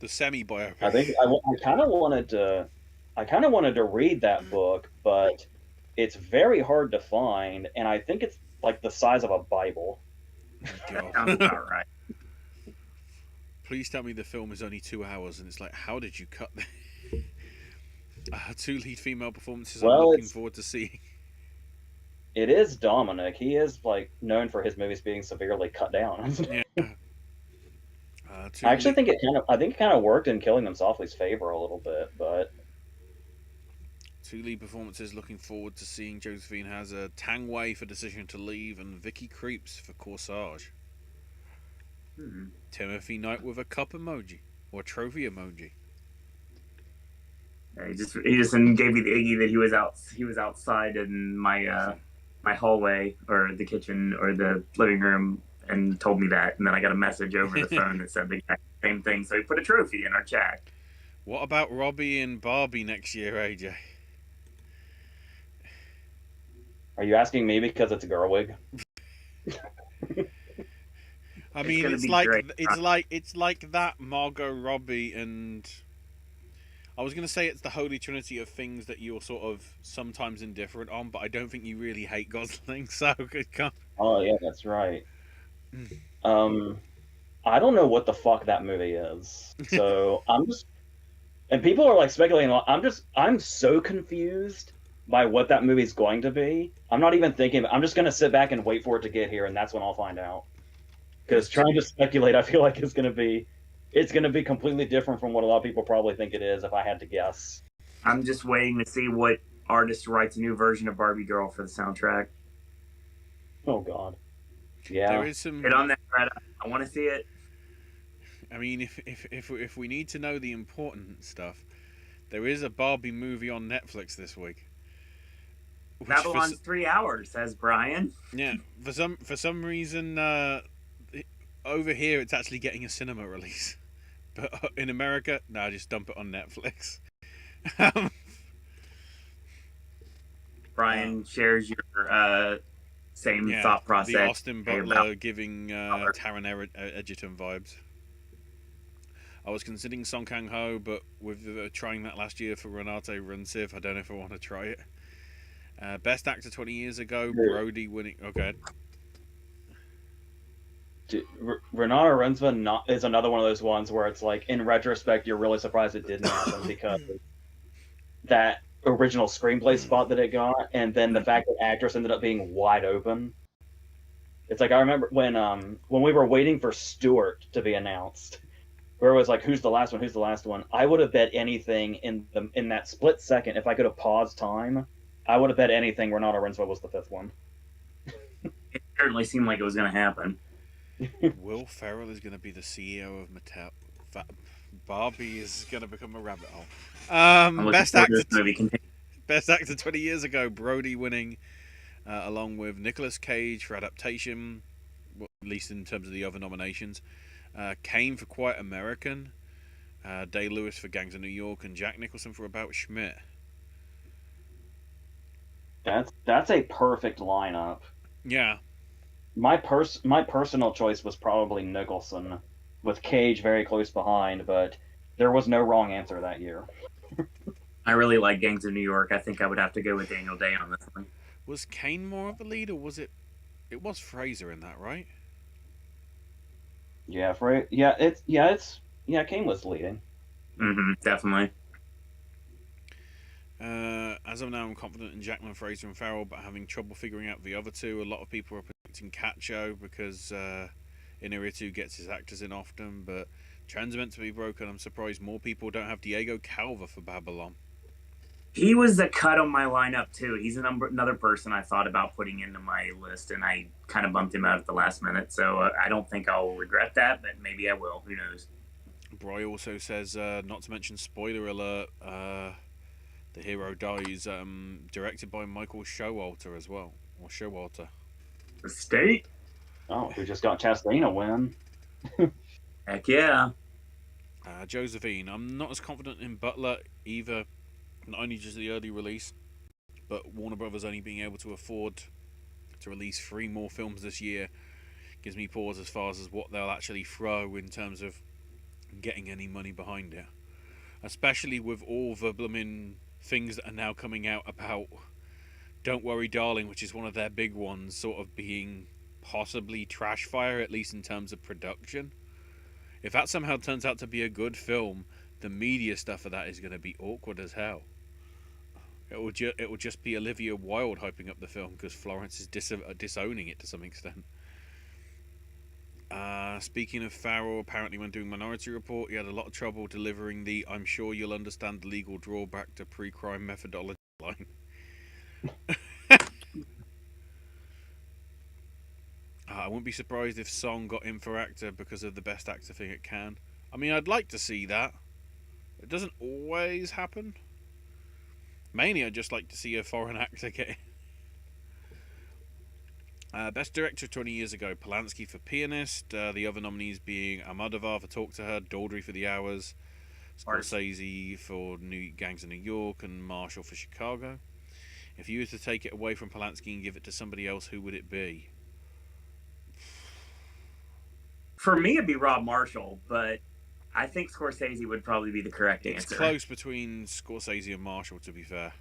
The semi-biopic. I think I kind of wanted to read that book, but it's very hard to find, and I think it's like the size of a Bible. That sounds about right. Please tell me the film is only 2 hours, and it's like, how did you cut that? 2 lead female performances I'm looking forward to seeing. It is Dominic. He is like known for his movies being severely cut down. Yeah. I actually think it kind of worked in Killing Them Softly's favor a little bit, but 2 lead performances looking forward to seeing. Josephine has a Tang Wei for Decision to Leave and Vicky Creeps for Corsage. Timothy Knight with a cup emoji or trophy emoji. Yeah, he just gave me the iggy that he was outside in my my hallway or the kitchen or the living room and told me that, and then I got a message over the phone that said the same thing. So he put a trophy in our chat. What about Robbie and Barbie next year, AJ? Are you asking me because it's a girl wig? I mean, it's like that Margot Robbie and I was going to say it's the holy trinity of things that you're sort of sometimes indifferent on, but I don't think you really hate Gosling, so it can't. Oh yeah, that's right. I don't know what the fuck that movie is, so and people are like speculating. I'm so confused by what that movie's going to be. I'm not even thinking. I'm just going to sit back and wait for it to get here, and that's when I'll find out. Because trying to speculate, I feel like it's going to be completely different from what a lot of people probably think it is, if I had to guess. I'm just waiting to see what artist writes a new version of Barbie Girl for the soundtrack. Oh God, yeah. There is some. Get on that, Greta. I want to see it. I mean, if we need to know the important stuff, there is a Barbie movie on Netflix this week. Babylon's 3 hours, says Brian. Yeah, for some reason, over here it's actually getting a cinema release, but in America, no, just dump it on Netflix. Brian shares your same thought process. The Austin Butler giving Taron Egerton vibes. I was considering Song Kang-ho, but with trying that last year for Renate Runsiv, I don't know if I want to try it. Best Actor 20 years ago, Brody winning. Okay. Renata Rensva is another one of those ones where it's like, in retrospect, you're really surprised it didn't happen because that original screenplay spot that it got, and then the fact that actress ended up being wide open. It's like, I remember when we were waiting for Stewart to be announced, where it was like, who's the last one? I would have bet anything in that split second, if I could have paused time, I would have bet anything Renata Rensva was the 5th one. It certainly seemed like it was going to happen. Will Ferrell is going to be the CEO of Mattel. Barbie is going to become a rabbit hole. Best actor 20 years ago, Brody winning, along with Nicolas Cage for adaptation, well, at least in terms of the other nominations. Kane for Quite American, Day-Lewis for Gangs of New York, and Jack Nicholson for About Schmidt. That's a perfect lineup. Yeah. My personal choice was probably Nicholson, with Cage very close behind, but there was no wrong answer that year. I really like Gangs of New York. I think I would have to go with Daniel Day on this one. Was Kane more of the lead, or was it? It was Fraser in that, right? Yeah, Kane was leading. Definitely. As of now, I'm confident in Jackman, Fraser, and Farrell, but having trouble figuring out the other two. A lot of people are predicting Cacho because Inarritu gets his actors in often, but trends are meant to be broken. I'm surprised more people don't have Diego Calva for Babylon. He was a cut on my lineup too. He's another person I thought about putting into my list, and I kind of bumped him out at the last minute. So I don't think I'll regret that, but maybe I will. Who knows? Bry also says, not to mention spoiler alert, the hero dies. Directed by Michael Showalter as well, or Showalter. The state. Oh, we just got Chastain a win. Heck yeah. Josephine, I'm not as confident in Butler either. Not only just the early release, but Warner Brothers only being able to afford to release 3 more films this year gives me pause as far as what they'll actually throw in terms of getting any money behind it. Especially with all the blooming things that are now coming out about Don't Worry Darling, which is one of their big ones, sort of being possibly trash fire, at least in terms of production. If that somehow turns out to be a good film, the media stuff of that is going to be awkward as hell. It will just be Olivia Wilde hyping up the film because Florence is disowning it to some extent. Speaking of Farrell, apparently when doing Minority Report, he had a lot of trouble delivering the "I'm sure you'll understand the legal drawback to pre-crime methodology" line. I wouldn't be surprised if Song got in for actor because of the best actor thing it can. I mean, I'd like to see that. It doesn't always happen. Mainly, I'd just like to see a foreign actor get in. Best Director 20 years ago, Polanski for Pianist. The other nominees being Almodovar for Talk to Her, Daldry for The Hours, Scorsese for Gangs of New York, and Marshall for Chicago. If you were to take it away from Polanski and give it to somebody else, who would it be? For me, it'd be Rob Marshall, but I think Scorsese would probably be the correct answer. It's close between Scorsese and Marshall, to be fair.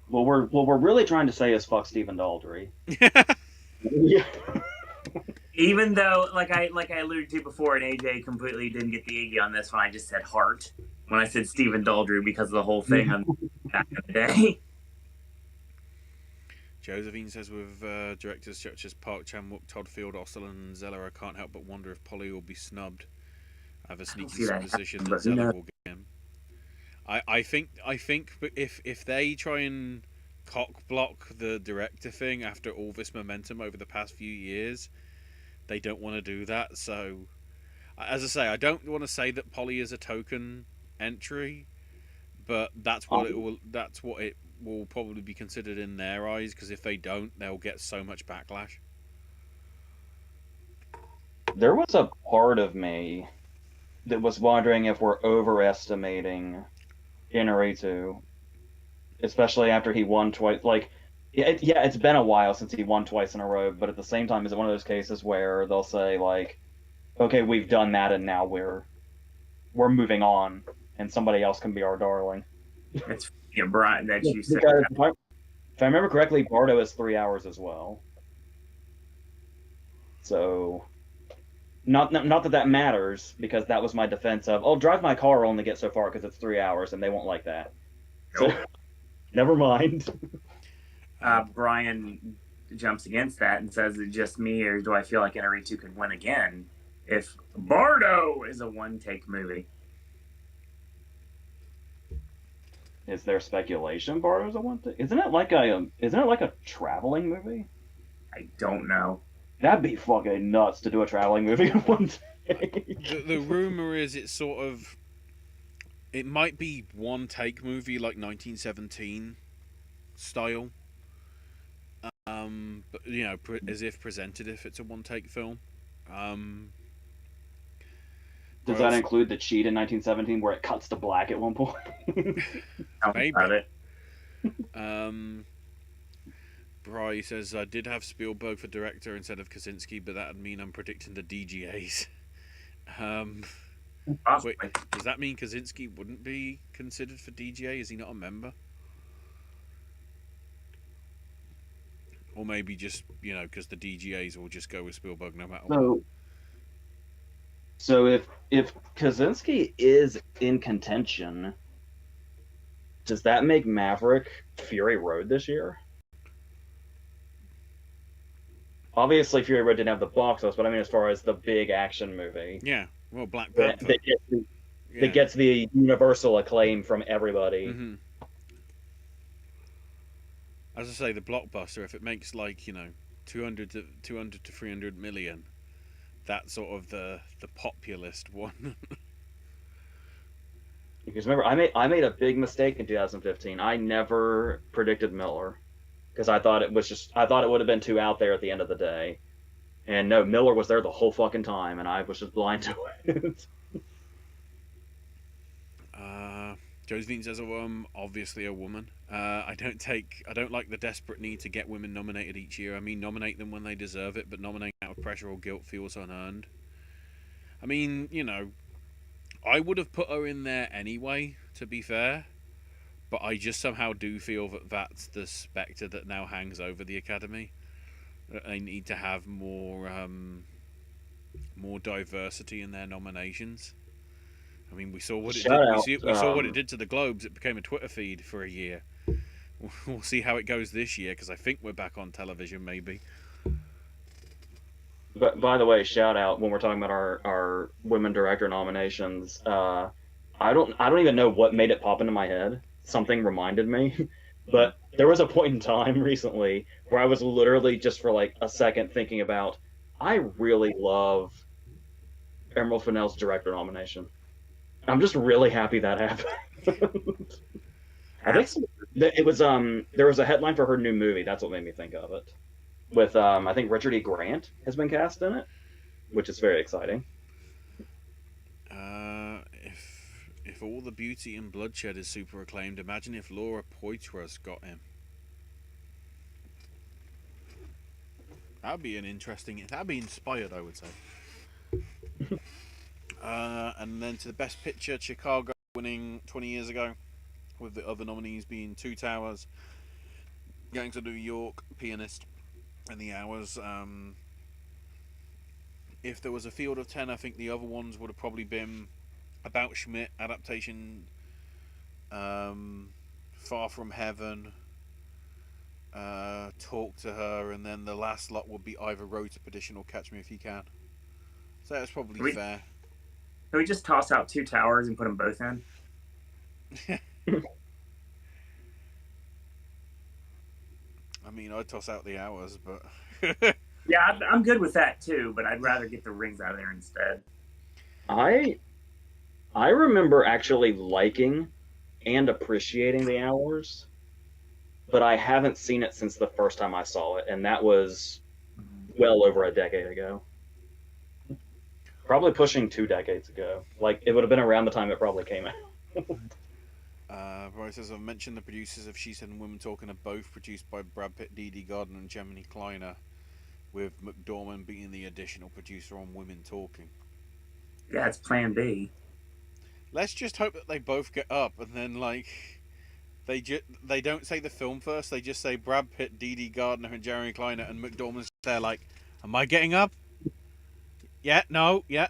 What we're really trying to say is fuck Stephen Daldry. Yeah. Even though, like I alluded to before, and AJ completely didn't get the Iggy on this one, I just said heart when I said Stephen Daldry because of the whole thing on back in the day. Josephine says with directors such as Park Chan-wook, Todd Field, Osterlund, and Zeller, I can't help but wonder if Polly will be snubbed. I have a sneaky suspicion that Zeller will get him. I think if they try and cock block the director thing after all this momentum over the past few years, they don't want to do that. So, as I say, I don't want to say that Polly is a token entry, but that's what it will. That's what it will probably be considered in their eyes. Because if they don't, they'll get so much backlash. There was a part of me that was wondering if we're overestimating Inarritu, especially after he won twice. Like, it's been a while since he won twice in a row, but at the same time, is it one of those cases where they'll say like, "Okay, we've done that, and now we're moving on, and somebody else can be our darling." It's Brian that you said. If I remember correctly, Bardo is 3 hours as well. So, not that matters, because that was my defense of, "Oh, Drive My Car only get so far because it's 3 hours, and they won't like that." Nope. So, never mind. Brian jumps against that and says, "Is it just me, or do I feel like Inarritu could win again if Bardo is a one-take movie?" Is there speculation Bardo's a one thing? Isn't it like a traveling movie? I don't know. That'd be fucking nuts to do a traveling movie in one day. The rumor is it might be one take movie like 1917 style. But as if presented if it's a one take film. Does that include the cheat in 1917 where it cuts to black at one point? Maybe. Bry says, I did have Spielberg for director instead of Kaczynski, but that would mean I'm predicting the DGAs. Wait, does that mean Kaczynski wouldn't be considered for DGA? Is he not a member? Or maybe just, because the DGAs will just go with Spielberg no matter what. So if Kaczynski is in contention, does that make Maverick Fury Road this year? Obviously, Fury Road didn't have the box office, but I mean, as far as the big action movie, Yeah, well, Black that, Panther. that, gets, the, Yeah. that gets the universal acclaim from everybody. Mm-hmm. As I say, the blockbuster, if it makes like, 200 to 300 million, that's sort of the populist one. Because remember, I made a big mistake in 2015. I never predicted Miller because I thought it would have been too out there at the end of the day. And no, Miller was there the whole fucking time, and I was just blind to it. Josephine says, obviously a woman. I don't like the desperate need to get women nominated each year. I mean, nominate them when they deserve it, but nominating out of pressure or guilt feels unearned. I mean, I would have put her in there anyway, to be fair. But I just somehow do feel that that's the spectre that now hangs over the Academy. That they need to have more diversity in their nominations. I mean, we saw what it did. We saw what it did to the Globes. It became a Twitter feed for a year. We'll see how it goes this year because I think we're back on television, maybe. But by the way, shout out when we're talking about our women director nominations. I don't even know what made it pop into my head. Something reminded me, but there was a point in time recently where I was literally just for like a second thinking about. I really love Emerald Fennell's director nomination. I'm just really happy that happened. I think it was there was a headline for her new movie. That's what made me think of it. With I think Richard E. Grant has been cast in it, which is very exciting. If all the beauty and bloodshed is super acclaimed, imagine if Laura Poitras got him. That'd be that'd be inspired, I would say. And then to the best picture, Chicago winning 20 years ago, with the other nominees being Two Towers, Gangs of New York, Pianist, and The Hours. If there was a field of 10, I think the other ones would have probably been About Schmidt, adaptation, Far From Heaven, Talk to Her, and then the last lot would be either Road to Perdition or Catch Me If You Can. So that's probably fair. Can we just toss out Two Towers and put them both in? I mean, I'd toss out The Hours, but... Yeah, I'm good with that too, but I'd rather get the rings out of there instead. I remember actually liking and appreciating The Hours, but I haven't seen it since the first time I saw it, and that was well over a decade ago. Probably pushing 2 decades ago. Like, it would have been around the time it probably came out. Bryce says, I've mentioned the producers of She Said and Women Talking are both produced by Brad Pitt, Dee Dee Gardner, and Gemini Kleiner, with McDormand being the additional producer on Women Talking. Yeah, it's Plan B. Let's just hope that they both get up, and then, like, they don't say the film first, they just say Brad Pitt, Dee Dee Gardner, and Jeremy Kleiner, and McDormand's there like, am I getting up? Yeah, no, yeah.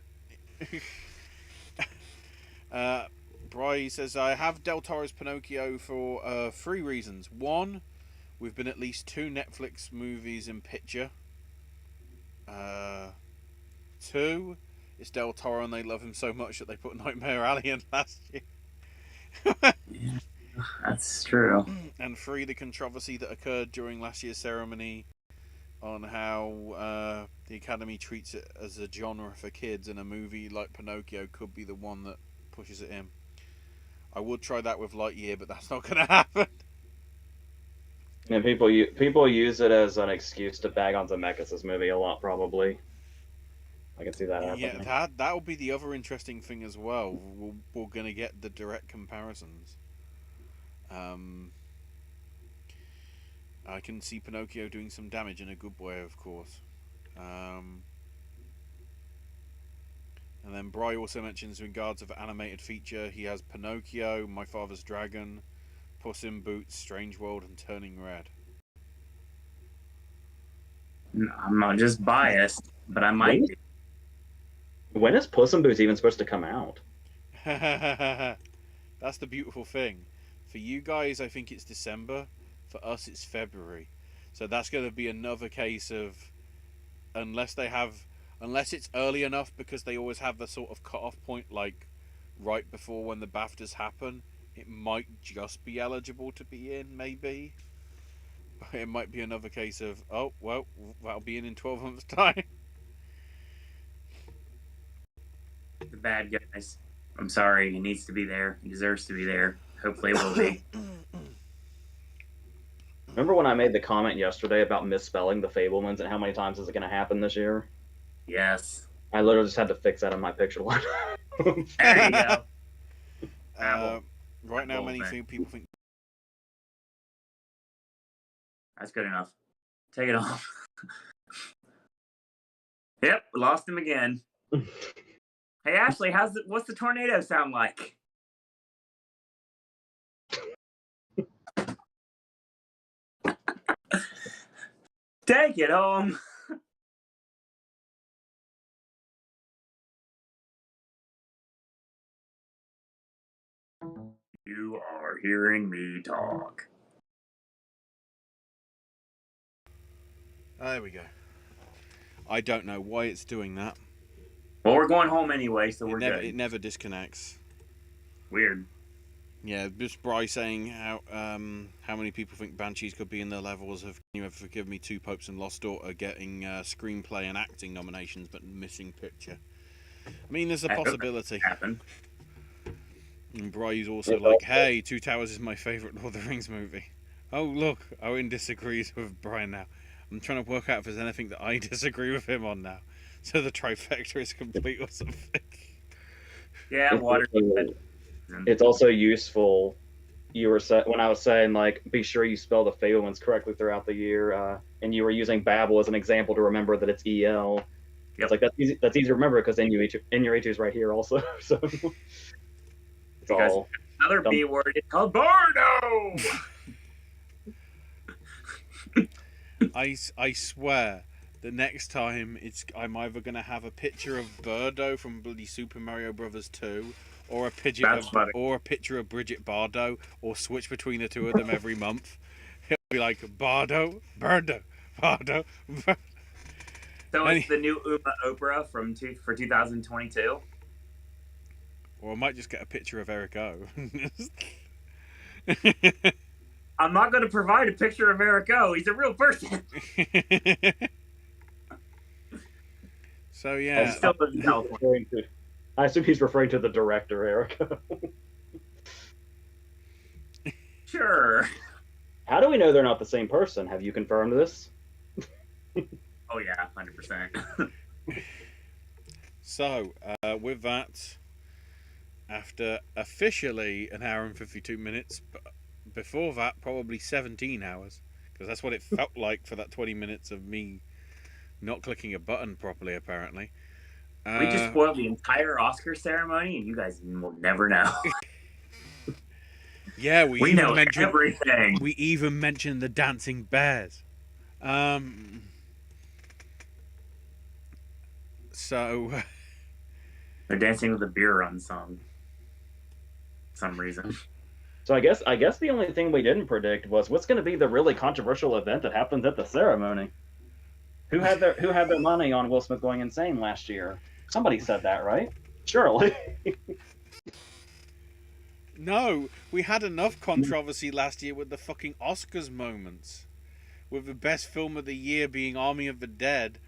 Bry says, I have Del Toro's Pinocchio for 3 reasons. 1, we've been at least 2 Netflix movies in picture. 2, it's Del Toro and they love him so much that they put Nightmare Alley in last year. Yeah, that's true. And 3, the controversy that occurred during last year's ceremony on how the Academy treats it as a genre for kids, and a movie like Pinocchio could be the one that pushes it in. I would try that with Lightyear, but that's not going to happen. And people use it as an excuse to bag on Zemeckis' movie a lot, probably. I can see that happening. Yeah, that will be the other interesting thing as well. We're going to get the direct comparisons. I can see Pinocchio doing some damage in a good way, of course. And then Bry also mentions, in regards of animated feature, he has Pinocchio, My Father's Dragon, Puss in Boots, Strange World, and Turning Red. I'm not just biased, but I might be. When is Puss in Boots even supposed to come out? That's the beautiful thing. For you guys, I think it's December. For us, it's February. So that's going to be another case of unless it's early enough, because they always have the sort of cut-off point, like right before when the BAFTAs happen. It might just be eligible to be in, maybe. It might be another case of, oh, well, that'll be in 12 months' time. The bad guys. I'm sorry. He needs to be there. He deserves to be there. Hopefully it will be. Remember when I made the comment yesterday about misspelling the Fablemans and how many times is it going to happen this year? Yes. I literally just had to fix that in my picture line. There you go. Right now, many people think that's good enough. Take it off. Yep, we lost him again. Hey Ashley, what's the tornado sound like? Take it home. You are hearing me talk. There we go. I don't know why it's doing that. Well, we're going home anyway, so we're good. It never disconnects. Weird. Yeah, just Bry saying how many people think Banshees could be in their levels of Can You Ever Forgive Me, Two Popes and Lost Daughter getting screenplay and acting nominations but missing picture. I mean, there's a possibility. Happen. And Bry's also like, hey, Two Towers is my favourite Lord of the Rings movie. Oh, look, Owen disagrees with Brian now. I'm trying to work out if there's anything that I disagree with him on now. So the trifecta is complete or something. Yeah, water. It's also useful. When I was saying, like, be sure you spell the Fablemans correctly throughout the year, and you were using Babel as an example to remember that it's EL. Yep. It's like that's easy to remember because NUH is right here also. So it's all another B word. It's called Bardo. I swear, the next time I'm either gonna have a picture of Birdo from bloody Super Mario Brothers 2, or a picture of Bridget Bardo, or switch between the two of them every month. He'll be like Bardo, Birdo, Bardo. So it's the new Uma Oprah for 2022. Or I might just get a picture of Eric O. I'm not going to provide a picture of Eric O. He's a real person. So yeah, still lives in California. I assume he's referring to the director, Eric. Sure. How do we know they're not the same person? Have you confirmed this? Oh yeah, 100%. So with that, after officially an hour and 52 minutes, but before that probably 17 hours, because that's what it felt like for that 20 minutes of me not clicking a button properly, apparently. We just spoiled the entire Oscar ceremony, and you guys will never know. Yeah, we know everything. We even mentioned the dancing bears. So they're dancing with a beer run song. For some reason. So I guess the only thing we didn't predict was what's going to be the really controversial event that happens at the ceremony. Who had their money on Will Smith going insane last year? Somebody said that, right? Surely. No, we had enough controversy last year with the fucking Oscars moments, with the best film of the year being Army of the Dead,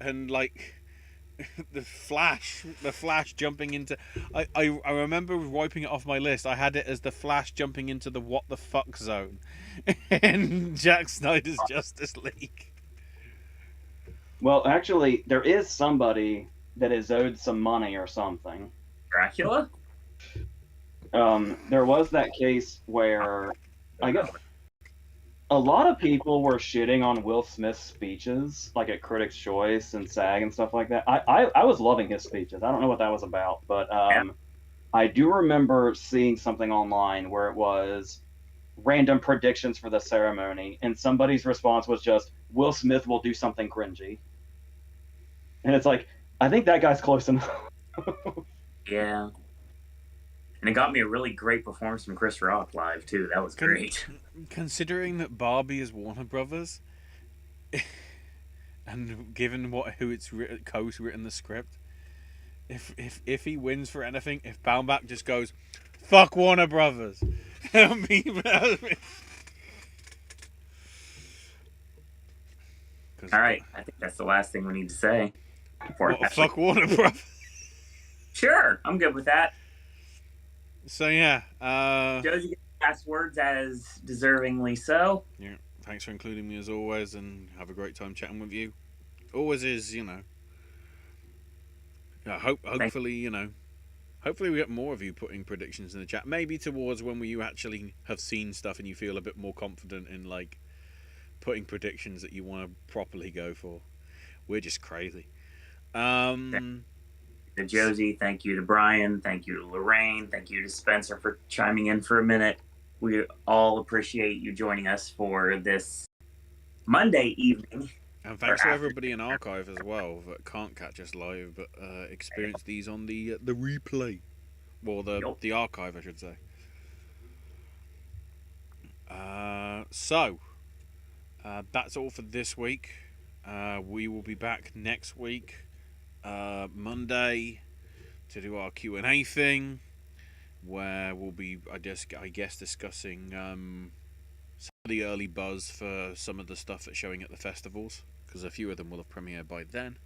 and like the Flash jumping into. I remember wiping it off my list. I had it as the Flash jumping into the what the fuck zone, in Zack Snyder's Justice League. Well, actually, there is somebody that is owed some money or something. Dracula? There was that case where I guess a lot of people were shitting on Will Smith's speeches, like at Critics' Choice and SAG and stuff like that. I was loving his speeches. I don't know what that was about, but I do remember seeing something online where it was random predictions for the ceremony, and somebody's response was just, Will Smith will do something cringy. And it's like, I think that guy's close enough. Yeah. And it got me a really great performance from Chris Rock live too. That was great. Considering that Barbie is Warner Brothers, and given who it's co-written the script, if he wins for anything, if Baumbach just goes, "Fuck Warner Brothers," that'll be. All right, I think that's the last thing we need to say. Fuck Warner Brothers. Sure, I'm good with that. So yeah, Josie gets last words as deservingly so. Yeah, thanks for including me as always, and have a great time chatting with you. Always is, hopefully, hopefully we get more of you putting predictions in the chat. Maybe towards when you actually have seen stuff and you feel a bit more confident in like putting predictions that you want to properly go for. We're just crazy. To Josie, thank you to Brian, thank you to Lorraine, thank you to Spencer for chiming in for a minute. We all appreciate you joining us for this Monday evening. And thanks to everybody in archive as well that can't catch us live, but experience these on the replay, or the archive, I should say. So that's all for this week. We will be back next week, Monday, to do our Q&A thing, where we'll be, I guess, discussing some of the early buzz for some of the stuff that's showing at the festivals, because a few of them will have premiered by then,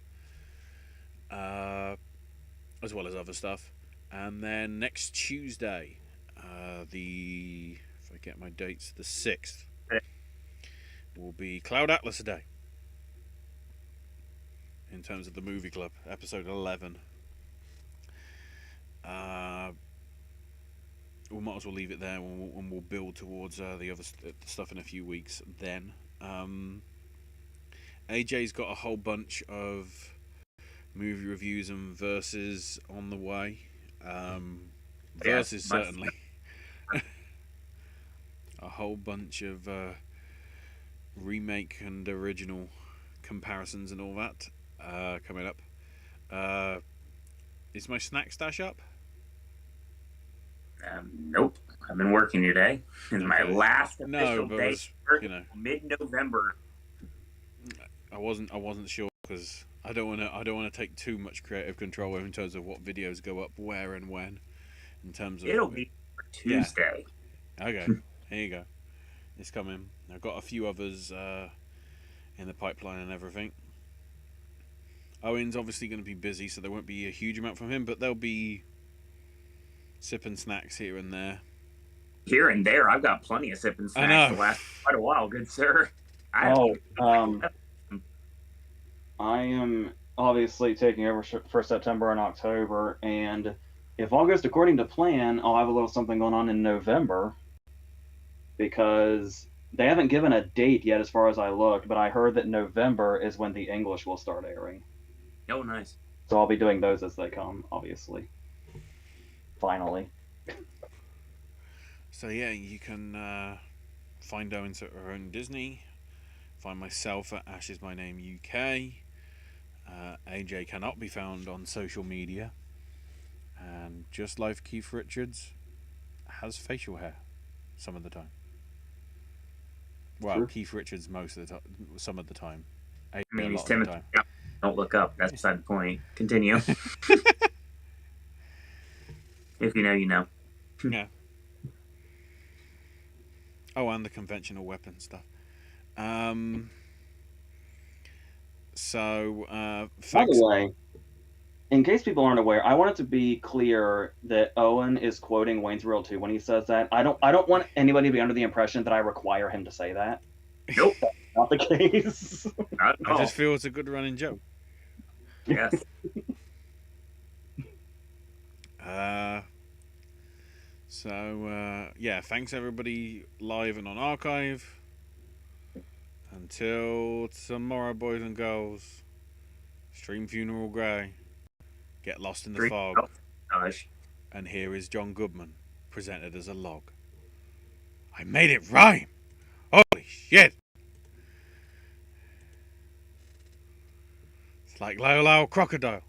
as well as other stuff. And then next Tuesday, if I get my dates, the 6th, will be Cloud Atlas Day, in terms of the movie club, episode 11. We might as well leave it there, and we'll build towards the other stuff in a few weeks then. AJ's got a whole bunch of movie reviews and verses on the way. Verses, certainly. A whole bunch of remake and original comparisons and all that coming up. Is my snack stash up? Nope. I've been working today. It's my last official day. Mid-November. I wasn't sure, because I don't want to take too much creative control in terms of what videos go up where and when. In terms of it'll be for Tuesday. Yeah. Okay, here you go. It's coming. I've got a few others in the pipeline and everything. Owen's obviously going to be busy, so there won't be a huge amount from him, but there'll be sipping snacks here and there. Here and there, I've got plenty of sipping snacks to last quite a while, good sir. I am obviously taking over for September and October, and if all goes according to plan, I'll have a little something going on in November, because they haven't given a date yet as far as I looked, but I heard that November is when the English will start airing. Oh, nice. So I'll be doing those as they come, obviously. Finally. So yeah, you can find Owen at her own Disney. Find myself at Ash Is My Name UK. AJ cannot be found on social media. And just like Keith Richards, has facial hair some of the time. Well, sure. Keith Richards most of the time, some of the time. I mean, he's Timothy. Don't look up. That's beside the point. Continue. If you know, you know. Yeah. Oh, and the conventional weapon stuff. By the way, in case people aren't aware, I want it to be clear that Owen is quoting Wayne's World 2 when he says that. I don't want anybody to be under the impression that I require him to say that. Nope. That's not the case. Not at all. I just feel it's a good running joke. Yes. Yeah, thanks everybody live and on archive. Until tomorrow, boys and girls. Stream Funeral Grey. Get lost in the fog. Gosh. And here is John Goodman, presented as a log. I made it rhyme! Holy shit! It's like Lyle Crocodile.